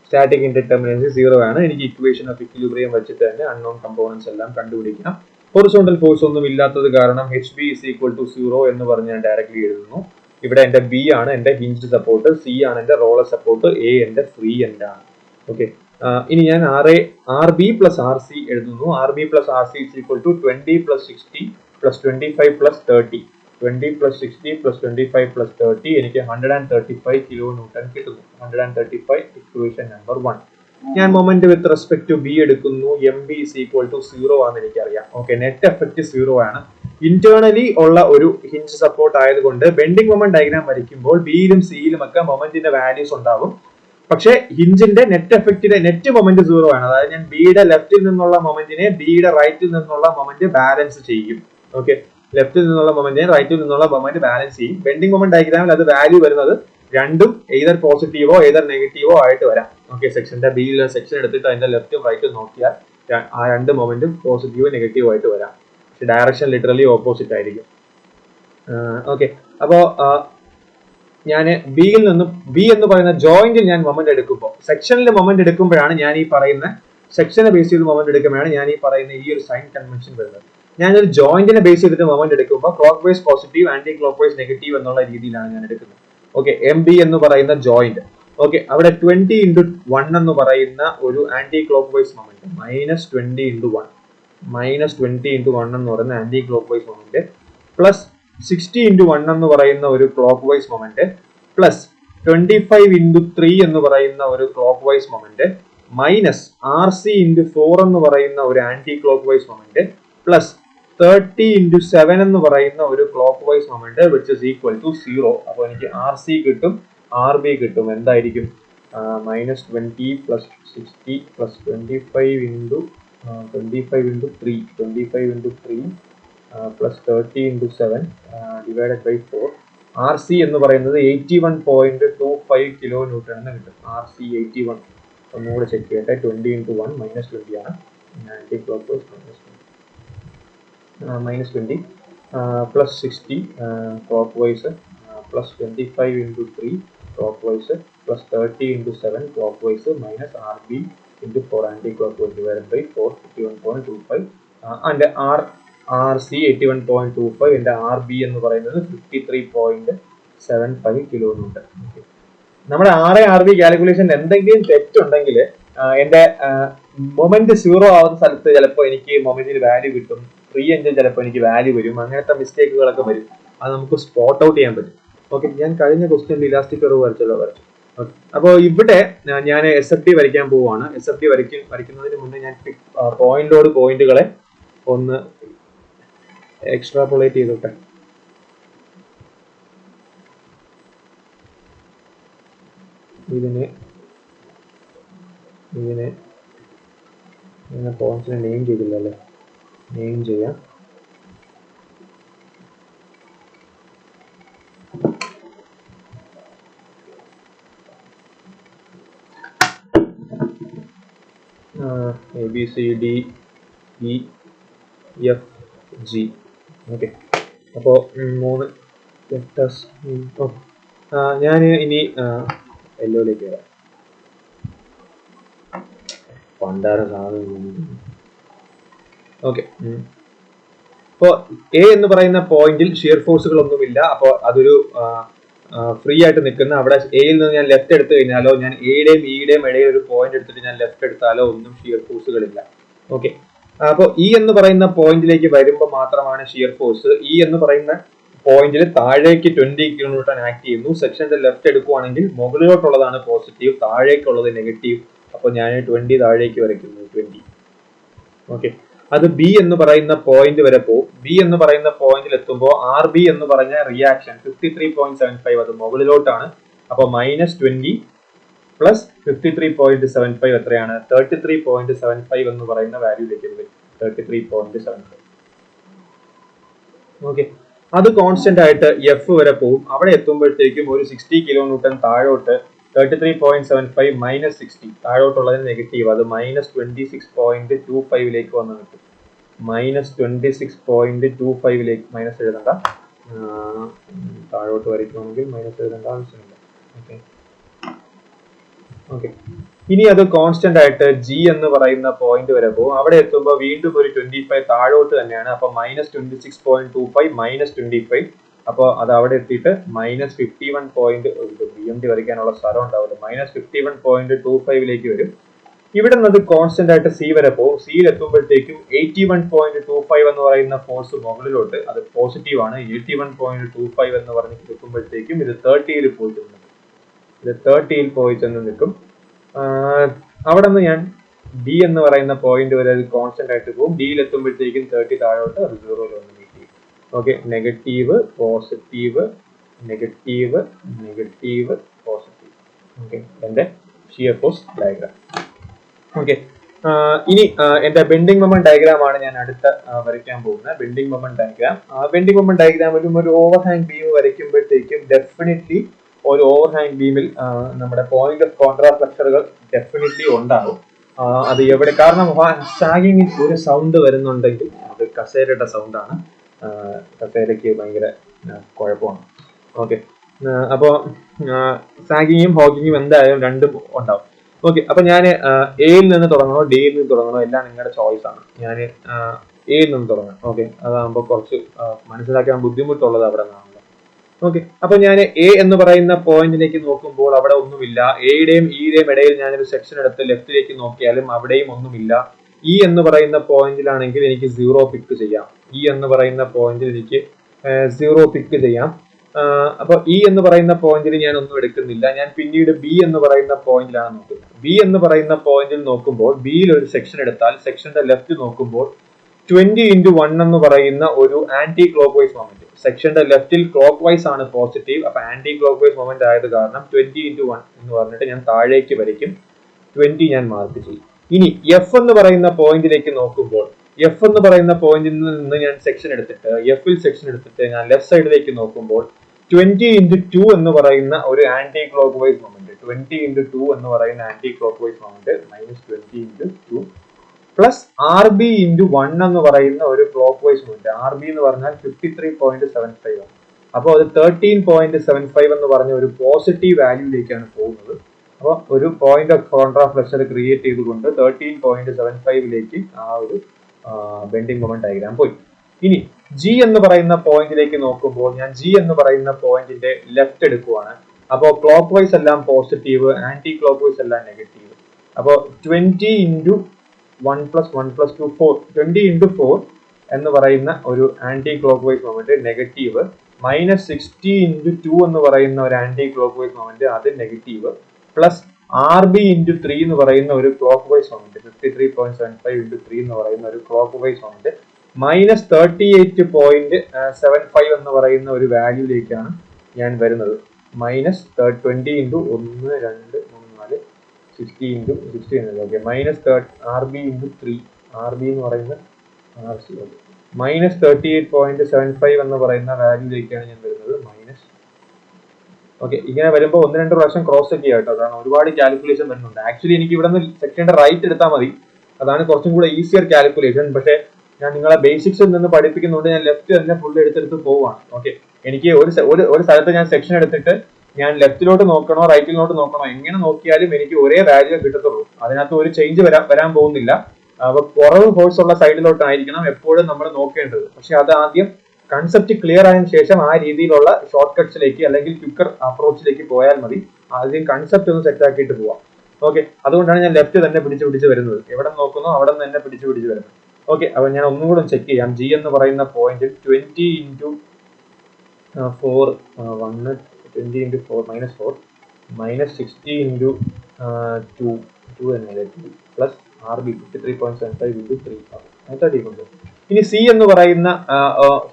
static indeterminacy 0 ആണ്. എനിക്ക് ഇക്വേഷൻ ഓഫ് ഇക്വിലിബ്രിയം വെച്ചിട്ട് തന്നെ അൺനോൺ കമ്പോണൻസ് എല്ലാം കണ്ടുപിടിക്കണം. ഹൊറിസോണ്ടൽ ഫോഴ്സ് ഒന്നും ഇല്ലാത്തത് കാരണം HB = 0 എന്ന് പറഞ്ഞ് ഞാൻ ഡയറക്റ്റ്ലി എഴുതുന്നു. ഇവിടെ എന്റെ ബി ആണ് എന്റെ ഹിഞ്ച്ഡ് സപ്പോർട്ട്, സി ആണ് എന്റെ റോളർ സപ്പോർട്ട്, എ എന്റെ ഫ്രീ എൻഡ് ആണ്. ഓക്കെ, ഇനി ഞാൻ RB + RC എഴുതുന്നു. RB + RC = 20 + 60 + 25 + 30. 20 + 60 + 25 + 30 എനിക്ക് 135 kN കിട്ടുന്നു. 135 ഇക്വേഷൻ നമ്പർ 1. ഞാൻ moment with respect to B എടുക്കുന്നു. MB = 0 ആണെന്ന് എനിക്കറിയാം. ഓക്കെ, നെറ്റ് എഫക്ട് 0 ആണ്. ഇന്റേണലി ഉള്ള ഒരു ഹിഞ്ച് സപ്പോർട്ട് ആയതുകൊണ്ട് ബെൻഡിങ് മൊമെന്റ് ഡയഗ്രാം വരയ്ക്കുമ്പോൾ ബിയിലും സിയിലും ഒക്കെ മൊമെന്റിന്റെ വാല്യൂസ് ഉണ്ടാവും. പക്ഷേ ഹിഞ്ചിന്റെ നെറ്റ് എഫക്റ്റിന്റെ നെറ്റ് മൊമെന്റ് 0 ആണ്. അതായത് ഞാൻ ബിയുടെ ലെഫ്റ്റിൽ നിന്നുള്ള മൊമെന്റിനെ ബിയുടെ റൈറ്റിൽ നിന്നുള്ള മൊമെന്റ് ബാലൻസ് ചെയ്യും. ഓക്കെ, ലെഫ്റ്റിൽ നിന്നുള്ള മൊമെന്റിനെ റൈറ്റിൽ നിന്നുള്ള മൊമെന്റ് ബാലൻസ് ചെയ്യും. ബെൻഡിങ് മൊമെന്റ് ഡയഗ്രാമിൽ അത് വാല്യൂ വരുന്നത് രണ്ടും എയ്തർ പോസിറ്റീവോ എയ്തർ നെഗറ്റീവോ ആയിട്ട് വരാം. ഓക്കെ, സെക്ഷന്റെ ബിയിലെ സെക്ഷൻ എടുത്തിട്ട് അതിന്റെ ലെഫ്റ്റും റൈറ്റും നോക്കിയാൽ ആ രണ്ട് മൊമെന്റും പോസിറ്റീവോ നെഗറ്റീവോ ആയിട്ട് വരാം. പക്ഷെ ഡയറക്ഷൻ ലിറ്ററലി ഓപ്പോസിറ്റ് ആയിരിക്കും. ഓക്കെ, അപ്പോ ഞാൻ ബിയിൽ നിന്നും ബി എന്ന് പറയുന്ന ജോയിന്റിൽ ഞാൻ മൊമെന്റ് എടുക്കുമ്പോൾ, സെക്ഷനിൽ മൊമെന്റ് എടുക്കുമ്പോഴാണ് ഞാൻ ഈ പറയുന്ന സെക്ഷനെ ബേസ് ചെയ്ത് മൊമെന്റ് എടുക്കുമ്പോഴാണ് ഞാൻ ഈ പറയുന്ന ഈ ഒരു സൈൻ കൺവെൻഷൻ വരുന്നത്. ഞാനൊരു ജോയിന്റിനെ ബേസ് ചെയ്തിട്ട് മൊമെന്റ് എടുക്കുമ്പോൾ clock vice positive, anticlockwise negative എന്നുള്ള രീതിയിലാണ് ഞാൻ എടുക്കുന്നത്. ഓക്കെ, MB എന്ന് പറയുന്ന ജോയിന്റ്. ഓക്കെ, അവിടെ 20 × 1 എന്ന് പറയുന്ന ഒരു ആന്റി ക്ലോക്ക് വൈസ് മൊമെന്റ്, -20 × 1, -20 × 1 എന്ന് പറയുന്ന anti clock vice moment, plus 60 × 1 എന്ന് പറയുന്ന ഒരു ക്ലോക്ക് വൈസ് മൊമെന്റ്, പ്ലസ് 25 × 3 എന്ന് പറയുന്ന ഒരു clock vice moment, minus RC × 4 എന്ന് പറയുന്ന ഒരു anti clock vice moment, plus 30 × 7 എന്ന് പറയുന്ന ഒരു clock vice moment which is equal to 0. അപ്പോൾ എനിക്ക് RC കിട്ടും, RB കിട്ടും. എന്തായിരിക്കും? -20 + 60 + 25 × 3 plus 30 × 7 divided by 4. RC എന്ന് പറയുന്നത് 81.25 kN എന്ന് കിട്ടും. RC 81. ഒന്നുകൂടെ ചെക്ക് ചെയ്യട്ടെ. 20 × 1 -20 ആണ്. Anticlockwise -20 plus 60 clockwise plus 25 × 3 clockwise plus 30 × 7 clockwise minus RB × 4 anticlockwise divided by 4, 51.25. and RC 81.25. എന്റെ RB എന്ന് പറയുന്നത് 53.75 kN. നമ്മുടെ RB കാൽക്കുലേഷൻ എന്തെങ്കിലും തെറ്റുണ്ടെങ്കിൽ എന്റെ മൊമെന്റ് 0 ആവുന്ന സ്ഥലത്ത് ചിലപ്പോൾ എനിക്ക് മൊമെന്റിന് വാല്യൂ കിട്ടും, ഫ്രീ എൻജിൻ ചിലപ്പോൾ എനിക്ക് വാല്യൂ വരും, അങ്ങനത്തെ മിസ്റ്റേക്കുകളൊക്കെ വരും. അത് നമുക്ക് സ്പോട്ട് ഔട്ട് ചെയ്യാൻ പറ്റും. ഓക്കെ, ഞാൻ കഴിഞ്ഞ ക്വസ്റ്റ്യനിൽ ഇലാസ്റ്റിക് കർവ് വരച്ചു. ഓക്കെ, അപ്പോൾ ഇവിടെ ഞാൻ SFD വരയ്ക്കാൻ പോവുകയാണ്. SFD വരയ്ക്കുന്നതിന് മുന്നേ ഞാൻ പോയിന്റ് ലോഡ് പോയിന്റുകളെ ഒന്ന് എക്സ്ട്രാപോളേറ്റ് ചെയ്തോട്ടെ. ഇതിനെ പോയിന്റ്സിനെ നെയിം ചെയ്തില്ല അല്ലേ? നെയിം ചെയ്യാം. ABCDEFG. ഓക്കെ, അപ്പോൾ 3 ലെറ്റേഴ്സ്. ഞാൻ ഇനി യെല്ലോയിലേക്ക് വരാം. പണ്ടാര സാധനം. ഓക്കെ, അപ്പോൾ എ എന്ന് പറയുന്ന പോയിന്റിൽ ഷിയർ ഫോഴ്സുകളൊന്നുമില്ല. അപ്പോൾ അതൊരു ഫ്രീ ആയിട്ട് നിൽക്കുന്ന, അവിടെ എയിൽ നിന്ന് ഞാൻ ലെഫ്റ്റ് എടുത്തു കഴിഞ്ഞാലോ, ഞാൻ എയുടെയും ഇയുടെയും ഇടയിൽ ഒരു പോയിന്റ് എടുത്തിട്ട് ഞാൻ ലെഫ്റ്റ് എടുത്താലോ ഒന്നും ഷിയർ ഫോഴ്സുകളില്ല. ഓക്കെ, അപ്പോൾ ഇ എന്ന് പറയുന്ന പോയിന്റിലേക്ക് വരുമ്പോൾ മാത്രമാണ് ഷിയർ ഫോഴ്സ്. ഇ എന്ന് പറയുന്ന പോയിന്റിൽ താഴേക്ക് 20 kN ആക്ട് ചെയ്യുന്നു. സെക്ഷന്റെ ലെഫ്റ്റ് എടുക്കുവാണെങ്കിൽ മുകളിലോട്ടുള്ളതാണ് പോസിറ്റീവ്, താഴേക്കുള്ളത് നെഗറ്റീവ്. അപ്പോൾ ഞാൻ 20 താഴേക്ക് വരയ്ക്കുന്നു, 20. ഓക്കെ, അത് ബി എന്ന് പറയുന്ന പോയിന്റ് വരെ പോകും. ബി എന്ന് പറയുന്ന പോയിന്റിൽ എത്തുമ്പോൾ ആർ ബി എന്ന് പറഞ്ഞ റിയാക്ഷൻ 53.75 അത് മുകളിലോട്ടാണ്. അപ്പോൾ -20 പ്ലസ് 53.75 എത്രയാണ്? 33.75 എന്ന് പറയുന്ന വാല്യൂലേക്ക് വരും. 33.75. ഓക്കെ, അത് കോൺസ്റ്റന്റ് ആയിട്ട് എഫ് വരെ പോകും. അവിടെ എത്തുമ്പോഴത്തേക്കും ഒരു 60 kN താഴോട്ട് 33.75 മൈനസ് 60 താഴോട്ടുള്ളതിന് നെഗറ്റീവ്, അത് -26.25 വന്ന് നിൽക്കും. -26.25 മൈനസ് എഴുതണ്ട, താഴോട്ട് വരയ്ക്കുവാണെങ്കിൽ മൈനസ് എഴുതേണ്ട ആവശ്യമില്ല. ഓക്കെ ഓക്കെ, ഇനി അത് കോൺസ്റ്റന്റ് ആയിട്ട് ജി എന്ന് പറയുന്ന പോയിന്റ് വരെ പോകും. അവിടെ എത്തുമ്പോൾ വീണ്ടും ഒരു 25 താഴോട്ട് തന്നെയാണ്. അപ്പൊ -26.25 -25. അപ്പോൾ അത് അവിടെ എത്തിയിട്ട് -51. BMD വരയ്ക്കാനുള്ള സ്ഥലം ഉണ്ടാവില്ല. -51.25 വരും. ഇവിടെ നിന്ന് അത് കോൺസ്റ്റന്റ് ആയിട്ട് സി വരെ പോകും. സിയിൽ എത്തുമ്പോഴത്തേക്കും 81.25 എന്ന് പറയുന്ന ഫോഴ്സ് മുകളിലോട്ട്, അത് പോസിറ്റീവ് ആണ്. 81.25 എന്ന് പറഞ്ഞ് എത്തുമ്പോഴത്തേക്കും ഇത് 30യിൽ പോയിട്ട് നിൽക്കും. ഇത് 30യിൽ പോയി ചെന്ന് നിൽക്കും. അവിടെ നിന്ന് ഞാൻ ഡി എന്ന് പറയുന്ന പോയിന്റ് വരെ അത് കോൺസ്റ്റന്റ് ആയിട്ട് പോകും. ഡിയിൽ എത്തുമ്പോഴത്തേക്കും 30 താഴോട്ട്, അത് 0 വന്ന് മീറ്റ് ചെയ്യും. Okay, negative positive negative negative positive. Okay, എന്റെ ഷിയർ ഫോഴ്സ് ഡയഗ്രാം. ഓക്കെ, ഇനി എന്റെ ബെൻഡിങ് മൊമെന്റ് ഡയഗ്രാം ആണ് ഞാൻ അടുത്ത വരയ്ക്കാൻ പോകുന്നത്. Bending moment diagram. Bending moment ഡയഗ്രാമിലും ഒരു ഓവർഹാങ് ബീം വരയ്ക്കുമ്പോഴത്തേക്കും ഡെഫിനറ്റ്ലി ഒരു ഓവർഹാങ് ബീമിൽ നമ്മുടെ പോയിന്റ് ഓഫ് കോൺട്രാസ്റ്റ് ഫ്ലക്ചറുകൾ ഡെഫിനറ്റ്ലി ഉണ്ടാകും. അത് എവിടെ, കാരണം സാഗിങ് ഒരു സൗണ്ട് വരുന്നുണ്ടെങ്കിൽ അത് കസേരയുടെ സൗണ്ടാണ്. കസേരയ്ക്ക് ഭയങ്കര കുഴപ്പമാണ്. ഓക്കെ, അപ്പോൾ സാഗിങ്ങും ഹോക്കിങ്ങും എന്തായാലും രണ്ടും ഉണ്ടാവും. ഓക്കെ, അപ്പൊ ഞാൻ എയിൽ നിന്ന് തുടങ്ങണോ ഡിയിൽ നിന്ന് തുടങ്ങണോ എല്ലാം നിങ്ങളുടെ ചോയ്സ് ആണ്. ഞാൻ എയിൽ നിന്ന് തുടങ്ങാം. ഓക്കെ, അതാകുമ്പോൾ കുറച്ച് മനസ്സിലാക്കാൻ ബുദ്ധിമുട്ടുള്ളത് അവിടെ നിന്നാണല്ലോ. ഓക്കെ, അപ്പൊ ഞാൻ എ എന്ന് പറയുന്ന പോയിന്റിലേക്ക് നോക്കുമ്പോൾ അവിടെ ഒന്നുമില്ല. എയുടെയും ഇയുടെയും ഇടയിൽ ഞാനൊരു സെക്ഷൻ എടുത്ത് ലെഫ്റ്റിലേക്ക് നോക്കിയാലും അവിടെയും ഒന്നുമില്ല. ഇ എന്ന് പറയുന്ന പോയിന്റിലാണെങ്കിൽ എനിക്ക് 0 പിക്ക് ചെയ്യാം. ഇ എന്ന് പറയുന്ന പോയിന്റിൽ എനിക്ക് 0 പിക്ക് ചെയ്യാം. അപ്പൊ ഇ എന്ന് പറയുന്ന പോയിന്റിൽ ഞാൻ ഒന്നും എടുക്കുന്നില്ല. ഞാൻ പിന്നീട് ബി എന്ന് പറയുന്ന പോയിന്റിലാണ് നോക്കുന്നത്. ബി എന്ന് പറയുന്ന പോയിന്റിൽ നോക്കുമ്പോൾ ബിയിൽ ഒരു സെക്ഷൻ എടുത്താൽ സെക്ഷന്റെ ലെഫ്റ്റ് നോക്കുമ്പോൾ 20x1 എന്ന് പറയുന്ന ഒരു ആന്റി ക്ലോക്ക് വൈസ് മൊമെന്റ്. സെക്ഷന്റെ ലെഫ്റ്റിൽ ക്ലോക്ക് വൈസ് ആണ് പോസിറ്റീവ്. അപ്പൊ ആന്റി ക്ലോക്ക് വൈസ് മൊമെന്റ് ആയത് കാരണം 20x1 എന്ന് പറഞ്ഞിട്ട് ഞാൻ താഴേക്ക് വരയ്ക്കും. 20 ഞാൻ മാർക്ക് ചെയ്യും. ഇനി എഫ് എന്ന് പറയുന്ന പോയിന്റിലേക്ക് നോക്കുമ്പോൾ എഫ് എന്ന് പറയുന്ന പോയിന്റിൽ നിന്ന് ഞാൻ സെക്ഷൻ എടുത്തിട്ട് എഫിൽ സെക്ഷൻ എടുത്തിട്ട് ഞാൻ ലെഫ്റ്റ് സൈഡിലേക്ക് നോക്കുമ്പോൾ 20x2 എന്ന് പറയുന്ന ഒരു anti clock vice moment, 20x2 എന്ന് പറയുന്ന anti clock vice moment -20x2 plus R B into 1 എന്ന് പറയുന്ന ഒരു clock vice moment. R B എന്ന് പറഞ്ഞാൽ 53.75 ആണ്. അപ്പോൾ അത് 13.75 എന്ന് പറഞ്ഞ ഒരു പോസിറ്റീവ് വാല്യൂയിലേക്കാണ് പോകുന്നത്. അപ്പോൾ ഒരു പോയിന്റ് ഓഫ് കോൺട്രാസ്റ്റ് ഫ്ലക്ചർ ക്രിയേറ്റ് ചെയ്തുകൊണ്ട് 13.75ലേക്ക് ആ ഒരു ബെൻഡിങ് മൊമെന്റ് ഡയഗ്രാം പോയി. ഇനി ജി എന്ന് പറയുന്ന പോയിന്റിലേക്ക് നോക്കുമ്പോൾ ഞാൻ ജി എന്ന് പറയുന്ന പോയിന്റിന്റെ ലെഫ്റ്റ് എടുക്കുവാണ്. അപ്പോൾ ക്ലോക്ക് വൈസ് എല്ലാം പോസിറ്റീവ്, ആന്റി ക്ലോക്ക് വൈസ് എല്ലാം നെഗറ്റീവ്. അപ്പോൾ 20x1 + 1 + 2 4 20x4 എന്ന് പറയുന്ന ഒരു anti clock vice moment negative, -60x2 എന്ന് പറയുന്ന ഒരു ആന്റി ക്ലോക്ക് വൈസ് മൊമെന്റ് അത് negative, plus R B into 3 എന്ന് പറയുന്ന ഒരു ക്ലോക്ക് വൈസ് മൊമെന്റ് 53.75 × 3 എന്ന് പറയുന്ന ഒരു ക്ലോക്ക് വൈസ് മൊമെന്റ് -38.75 എന്ന് പറയുന്ന ഒരു വാല്യൂയിലേക്കാണ് ഞാൻ വരുന്നത്. -20 × 1 2 3 4 60 × 60 okay, R B into 3, R B എന്ന് പറയുന്നത് -38.75 എന്ന് പറയുന്ന വാല്യൂയിലേക്കാണ് ഞാൻ വരുന്നത്. ഓക്കെ, ഇങ്ങനെ വരുമ്പോൾ 1-2 പ്രാവശ്യം ക്രോസ് ചെക്ക് ചെയ്യാം കേട്ടോ, കാരണം ഒരുപാട് കാൽക്കുലേഷൻ വരുന്നുണ്ട്. ആക്ച്വലി എനിക്ക് ഇവിടെ നിന്ന് സെക്ഷന്റെ റൈറ്റ് എടുത്താൽ മതി, അതാണ് കുറച്ചും കൂടെ ഈസിയർ കാൽക്കുലേഷൻ. പക്ഷേ ഞാൻ നിങ്ങളെ ബേസിക്സിൽ നിന്ന് പഠിപ്പിക്കുന്നുണ്ട്, ഞാൻ ലെഫ്റ്റ് തന്നെ ഫുൾ എടുത്തെടുത്ത് പോവാണ്. ഓക്കെ, എനിക്ക് ഒരു സ്ഥലത്ത് ഞാൻ സെക്ഷൻ എടുത്തിട്ട് ഞാൻ ലെഫ്റ്റിലോട്ട് നോക്കണോ റൈറ്റിലോട്ട് നോക്കണോ എങ്ങനെ നോക്കിയാലും എനിക്ക് ഒരേ വാല്യൂ കിട്ടത്തുള്ളൂ. അതിനകത്ത് ഒരു ചേഞ്ച് വരാൻ പോകുന്നില്ല. അപ്പൊ കുറവ് ഫോഴ്സ് ഉള്ള സൈഡിലോട്ടായിരിക്കണം എപ്പോഴും നമ്മൾ നോക്കേണ്ടത്. പക്ഷെ അത് ആദ്യം കൺസെപ്റ്റ് ക്ലിയർ ആയതിനു ശേഷം ആ രീതിയിലുള്ള ഷോർട്ട് കട്ട്സിലേക്ക് അല്ലെങ്കിൽ ക്വിക്കർ അപ്രോച്ചിലേക്ക് പോയാൽ മതി. ആദ്യം കൺസെപ്റ്റ് ഒന്ന് സെറ്റ് ആക്കിയിട്ട് പോവാം. ഓക്കെ, അതുകൊണ്ടാണ് ഞാൻ ലെഫ്റ്റ് തന്നെ പിടിച്ച് വരുന്നത്. എവിടെ നോക്കുന്നോ അവിടെ നിന്ന് തന്നെ പിടിച്ച് വരുന്നത്. ഓക്കെ, അപ്പോൾ ഞാൻ ഒന്നും കൂടെ ചെക്ക് ചെയ്യാം. ജി എന്ന് പറയുന്ന പോയിന്റിൽ 20 ഇൻറ്റു 4 20 ഇൻറ്റു 4 -4 -60 ഇൻറ്റു 2 തന്നെ പ്ലസ് ആർ ബി 53.75 ഇൻറ്റു 3 ഇനി സി എന്ന് പറയുന്ന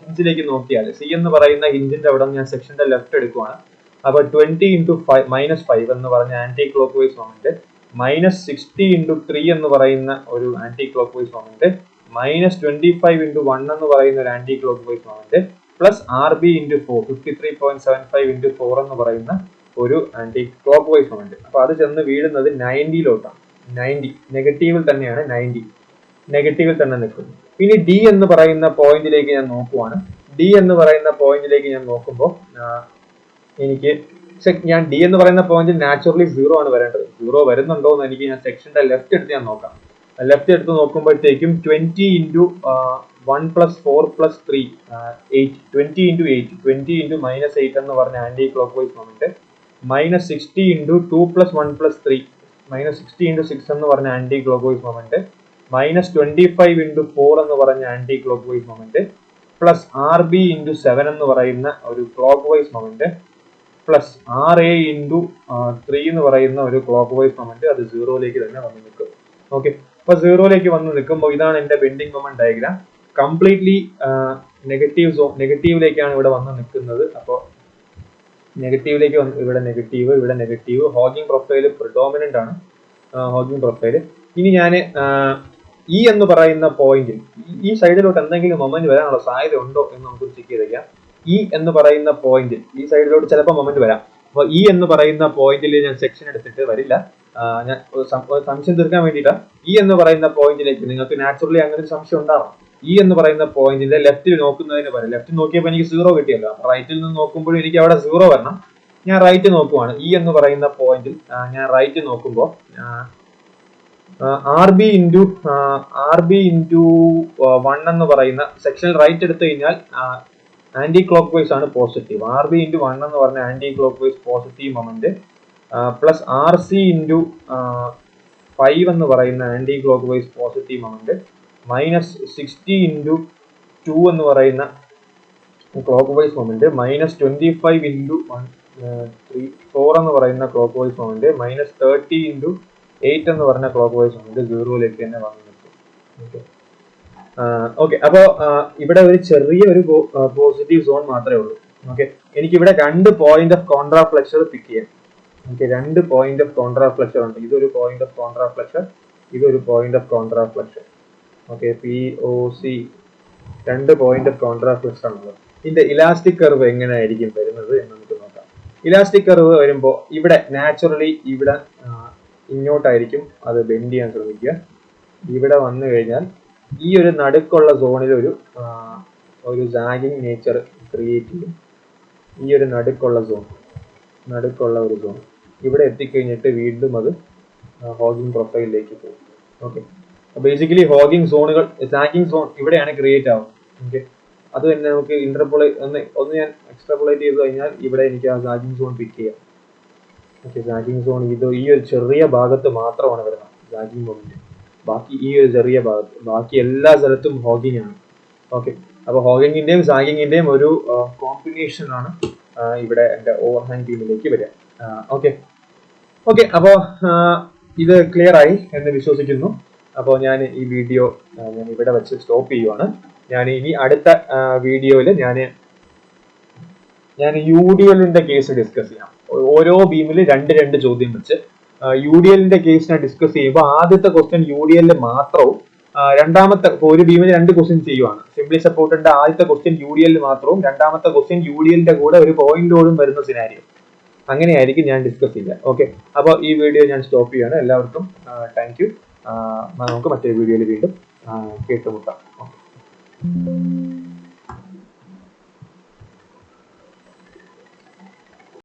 ഹിഞ്ചിലേക്ക് നോക്കിയാൽ സി എന്ന് പറയുന്ന ഹിഞ്ചിന്റെ അവിടെ ഞാൻ സെക്ഷന്റെ ലെഫ്റ്റ് എടുക്കുവാണ്. അപ്പൊ 20 ഇൻറ്റു -5 എന്ന് പറഞ്ഞ anti clock vice moment -60 into 3 എന്ന് പറയുന്ന ഒരു anti clock vice moment -25 into 1 എന്ന് പറയുന്ന ഒരു anti clock vice moment plus R B into 4 53.75 into 4 എന്ന് പറയുന്ന ഒരു ആന്റി ക്ലോക്ക് വൈസ് മൊമെന്റ്. അപ്പൊ അത് ചെന്ന് വീഴുന്നത് 90-ലോട്ടാണ്. 90 നെഗറ്റീവിൽ തന്നെയാണ്, 90 നെഗറ്റീവിൽ തന്നെ നിൽക്കുന്നു. ഇനി ഡി എന്ന് പറയുന്ന പോയിന്റിലേക്ക് ഞാൻ നോക്കുവാണ്. ഡി എന്ന് പറയുന്ന പോയിന്റിലേക്ക് ഞാൻ നോക്കുമ്പോൾ എനിക്ക് ഞാൻ ഡി എന്ന് പറയുന്ന പോയിന്റിൽ നാച്ചുറലി 0 ആണ് വരേണ്ടത്. 0 വരുന്നുണ്ടോ എന്ന് എനിക്ക് ഞാൻ സെക്ഷന്റെ ലെഫ്റ്റ് എടുത്ത് ഞാൻ നോക്കാം. ലെഫ്റ്റ് എടുത്ത് നോക്കുമ്പോഴത്തേക്കും 20 into 1 plus 4 plus 3 8 20 into 8 20 into -8 എന്ന് പറഞ്ഞ anti clock vice moment -60 into 2 plus 1 plus 3 -60 into 6 എന്ന് പറഞ്ഞ anti clock vice moment -25 into 4 എന്ന് പറഞ്ഞ anti clock vice moment plus R B into 7 എന്ന് പറയുന്ന ഒരു clock vice moment plus R A into 3 എന്ന് പറയുന്ന ഒരു ക്ലോക്ക് വൈസ് മൊമെന്റ്. അത് 0ലേക്ക് തന്നെ വന്ന് നിൽക്കും. ഓക്കെ, അപ്പൊ 0ലേക്ക് വന്ന് നിൽക്കുമ്പോൾ ഇതാണ് എന്റെ ബെൻഡിങ് മൊമെന്റ് ഡയഗ്രാം. കംപ്ലീറ്റ്ലി നെഗറ്റീവിലേക്കാണ് ഇവിടെ വന്ന് നിൽക്കുന്നത്. അപ്പോൾ നെഗറ്റീവിലേക്ക് വന്ന് ഇവിടെ നെഗറ്റീവ് ഹോഗിങ് പ്രൊഫൈല് പ്രിഡോമിനന്റ് ആണ്, ഹോഗിങ് പ്രൊഫൈല്. ഇനി ഞാൻ ഇ എന്ന് പറയുന്ന പോയിന്റിൽ ഈ സൈഡിലോട്ട് എന്തെങ്കിലും മൊമെന്റ് വരാനുള്ള സാധ്യത ഉണ്ടോ എന്ന് നമുക്ക് ചെക്ക് ചെയ്തേക്കാം. ഇ എന്ന് പറയുന്ന പോയിന്റിൽ ഈ സൈഡിലോട്ട് ചിലപ്പോൾ മൊമെന്റ് വരാം. അപ്പോൾ ഇ എന്ന് പറയുന്ന പോയിന്റിൽ ഞാൻ സെക്ഷൻ എടുത്തിട്ട് വരില്ല. ഞാൻ സംശയം തീർക്കാൻ വേണ്ടിയിട്ടാണ്. ഇ എന്ന് പറയുന്ന പോയിന്റിലേക്ക് നിങ്ങൾക്ക് നാച്ചുറലി അങ്ങനെ ഒരു സംശയം ഉണ്ടാവണം. ഇ എന്ന് പറയുന്ന പോയിന്റിന്റെ ലെഫ്റ്റിൽ നോക്കുന്നതിന് പകരം ലെഫ്റ്റ് നോക്കിയപ്പോൾ എനിക്ക് 0 കിട്ടിയല്ലോ. അപ്പൊ റൈറ്റിൽ നിന്ന് നോക്കുമ്പോഴും എനിക്ക് അവിടെ 0 വരണം. ഞാൻ റൈറ്റ് നോക്കുവാണ്. ഇ എന്ന് പറയുന്ന പോയിന്റിൽ ഞാൻ റൈറ്റ് നോക്കുമ്പോൾ ആർ ബി ഇൻറ്റു 1 എന്ന് പറയുന്ന സെക്ഷനിൽ റൈറ്റ് എടുത്തു കഴിഞ്ഞാൽ ആന്റി ക്ലോക്ക് വൈസ് ആണ് പോസിറ്റീവ്. ആർ ബി ഇൻറ്റു 1 എന്ന് പറഞ്ഞ anti clock vice positive moment plus R C into 5 എന്ന് പറയുന്ന anti clock vice positive moment -60 into 2 എന്ന് പറയുന്ന ക്ലോക്ക് വൈസ് മൊമെന്റ് -25 ഇൻറ്റു 4 എന്ന് പറയുന്ന ക്ലോക്ക് വൈസ് മൊമെന്റ് -30 ഇൻറ്റു 8 എന്ന് പറഞ്ഞ ക്ലോക്ക് വൈസ് മൊമെന്റ് 0ലേക്ക് തന്നെ വന്നു നിൽക്കും. ഓക്കെ, അപ്പോ ഇവിടെ ഒരു ചെറിയ ഒരു പോസിറ്റീവ് സോൺ മാത്രമേ ഉള്ളൂ. ഓക്കെ, എനിക്ക് ഇവിടെ 2 പോയിന്റ് ഓഫ് കോൺട്രാഫ്ലെക്ഷൻ പിക്ക് ചെയ്യാം. ഓക്കെ, 2 പോയിന്റ് ഓഫ് കോൺട്രാഫ്ലെക്ഷൻ ഉണ്ട്. ഇതൊരു പോയിന്റ് ഓഫ് കോൺട്രാഫ്ലെക്ഷൻ, ഇതൊരു point of contraflexure. Okay, POC 2 point of contraflexure ആണുള്ളത്. ഇതിന്റെ ഇലാസ്റ്റിക് കർവ് എങ്ങനെയായിരിക്കും വരുന്നത് എന്ന് നമുക്ക് നോക്കാം. ഇലാസ്റ്റിക് കർവ് വരുമ്പോൾ ഇവിടെ നാച്ചുറലി ഇവിടെ ഇങ്ങോട്ടായിരിക്കും അത് ബെൻഡ് ചെയ്യാൻ ശ്രമിക്കുക. ഇവിടെ വന്നു കഴിഞ്ഞാൽ ഈ ഒരു നടുക്കുള്ള സോണിൽ ഒരു സാഗിങ് നേച്ചർ ക്രിയേറ്റ് ചെയ്യും. ഈ ഒരു നടുക്കുള്ള ഒരു സോൺ ഇവിടെ എത്തിക്കഴിഞ്ഞിട്ട് വീണ്ടും അത് ഹോഗിങ് പ്രൊഫൈലിലേക്ക് പോകും. ഓക്കെ, ബേസിക്കലി ഹോഗിങ് സോണുകൾ സാഗിങ് സോൺ ഇവിടെയാണ് ക്രിയേറ്റ് ആവുന്നത്. ഓക്കെ, അത് തന്നെ നമുക്ക് ഒന്ന് ഞാൻ എക്സ്ട്രാപോളേറ്റ് ചെയ്ത് കഴിഞ്ഞാൽ ഇവിടെ എനിക്ക് ആ സാഗിങ് സോൺ പിക്ക് ചെയ്യാം. ഓക്കെ, സാഗിങ് സോൺ ഈ ഒരു ചെറിയ ഭാഗത്ത് മാത്രമാണ് വരുന്നത് സാഗിങ് മൊമെന്റ്. ബാക്കി ഈ ഒരു ചെറിയ ഭാഗത്ത്, ബാക്കി എല്ലാ സ്ഥലത്തും ഹോഗിങ് ആണ്. ഓക്കെ, അപ്പൊ ഹോഗിങ്ങിന്റെയും സാഗിങ്ങിന്റെയും ഒരു കോമ്പിനേഷൻ ആണ് ഇവിടെ എന്റെ ഓവർഹാൻഡ് ടീമിലേക്ക് വരിക. ഓക്കെ, അപ്പോ ഇത് ക്ലിയർ ആയി എന്ന് വിശ്വസിക്കുന്നു. അപ്പോൾ ഞാൻ ഈ വീഡിയോ ഞാൻ ഇവിടെ വെച്ച് സ്റ്റോപ്പ് ചെയ്യുവാണ്. ഞാൻ ഇനി അടുത്ത വീഡിയോയിൽ ഞാൻ UDLന്റെ കേസ് ഡിസ്കസ് ചെയ്യാം. ഓരോ ബീമിൽ 2 ചോദ്യം വെച്ച് UDLന്റെ കേസിനെ ഡിസ്കസ് ചെയ്യുമ്പോൾ ആദ്യത്തെ ക്വസ്റ്റ്യൻ UDL മാത്രവും രണ്ടാമത്തെ ഒരു ബീമിൽ 2 ക്വസ്റ്റ്യൻ ചെയ്യുവാണ്. സിംപ്ലി സപ്പോർട്ടിന്റെ ആദ്യത്തെ ക്വസ്റ്റ്യൻ UDL മാത്രവും രണ്ടാമത്തെ ക്വസ്റ്റ്യൻ UDLന്റെ കൂടെ ഒരു പോയിന്റ് ലോഡും വരുന്ന സിനാരിയോ. അങ്ങനെയായിരിക്കും ഞാൻ ഡിസ്കസ് ചെയ്യുക. ഓക്കെ, അപ്പോൾ ഈ വീഡിയോ ഞാൻ സ്റ്റോപ്പ് ചെയ്യാണ്. എല്ലാവർക്കും താങ്ക് യു. നമുക്ക് മറ്റൊരു വീഡിയോയിൽ വീണ്ടും കേട്ടുമുട്ടാം. ഓക്കെ.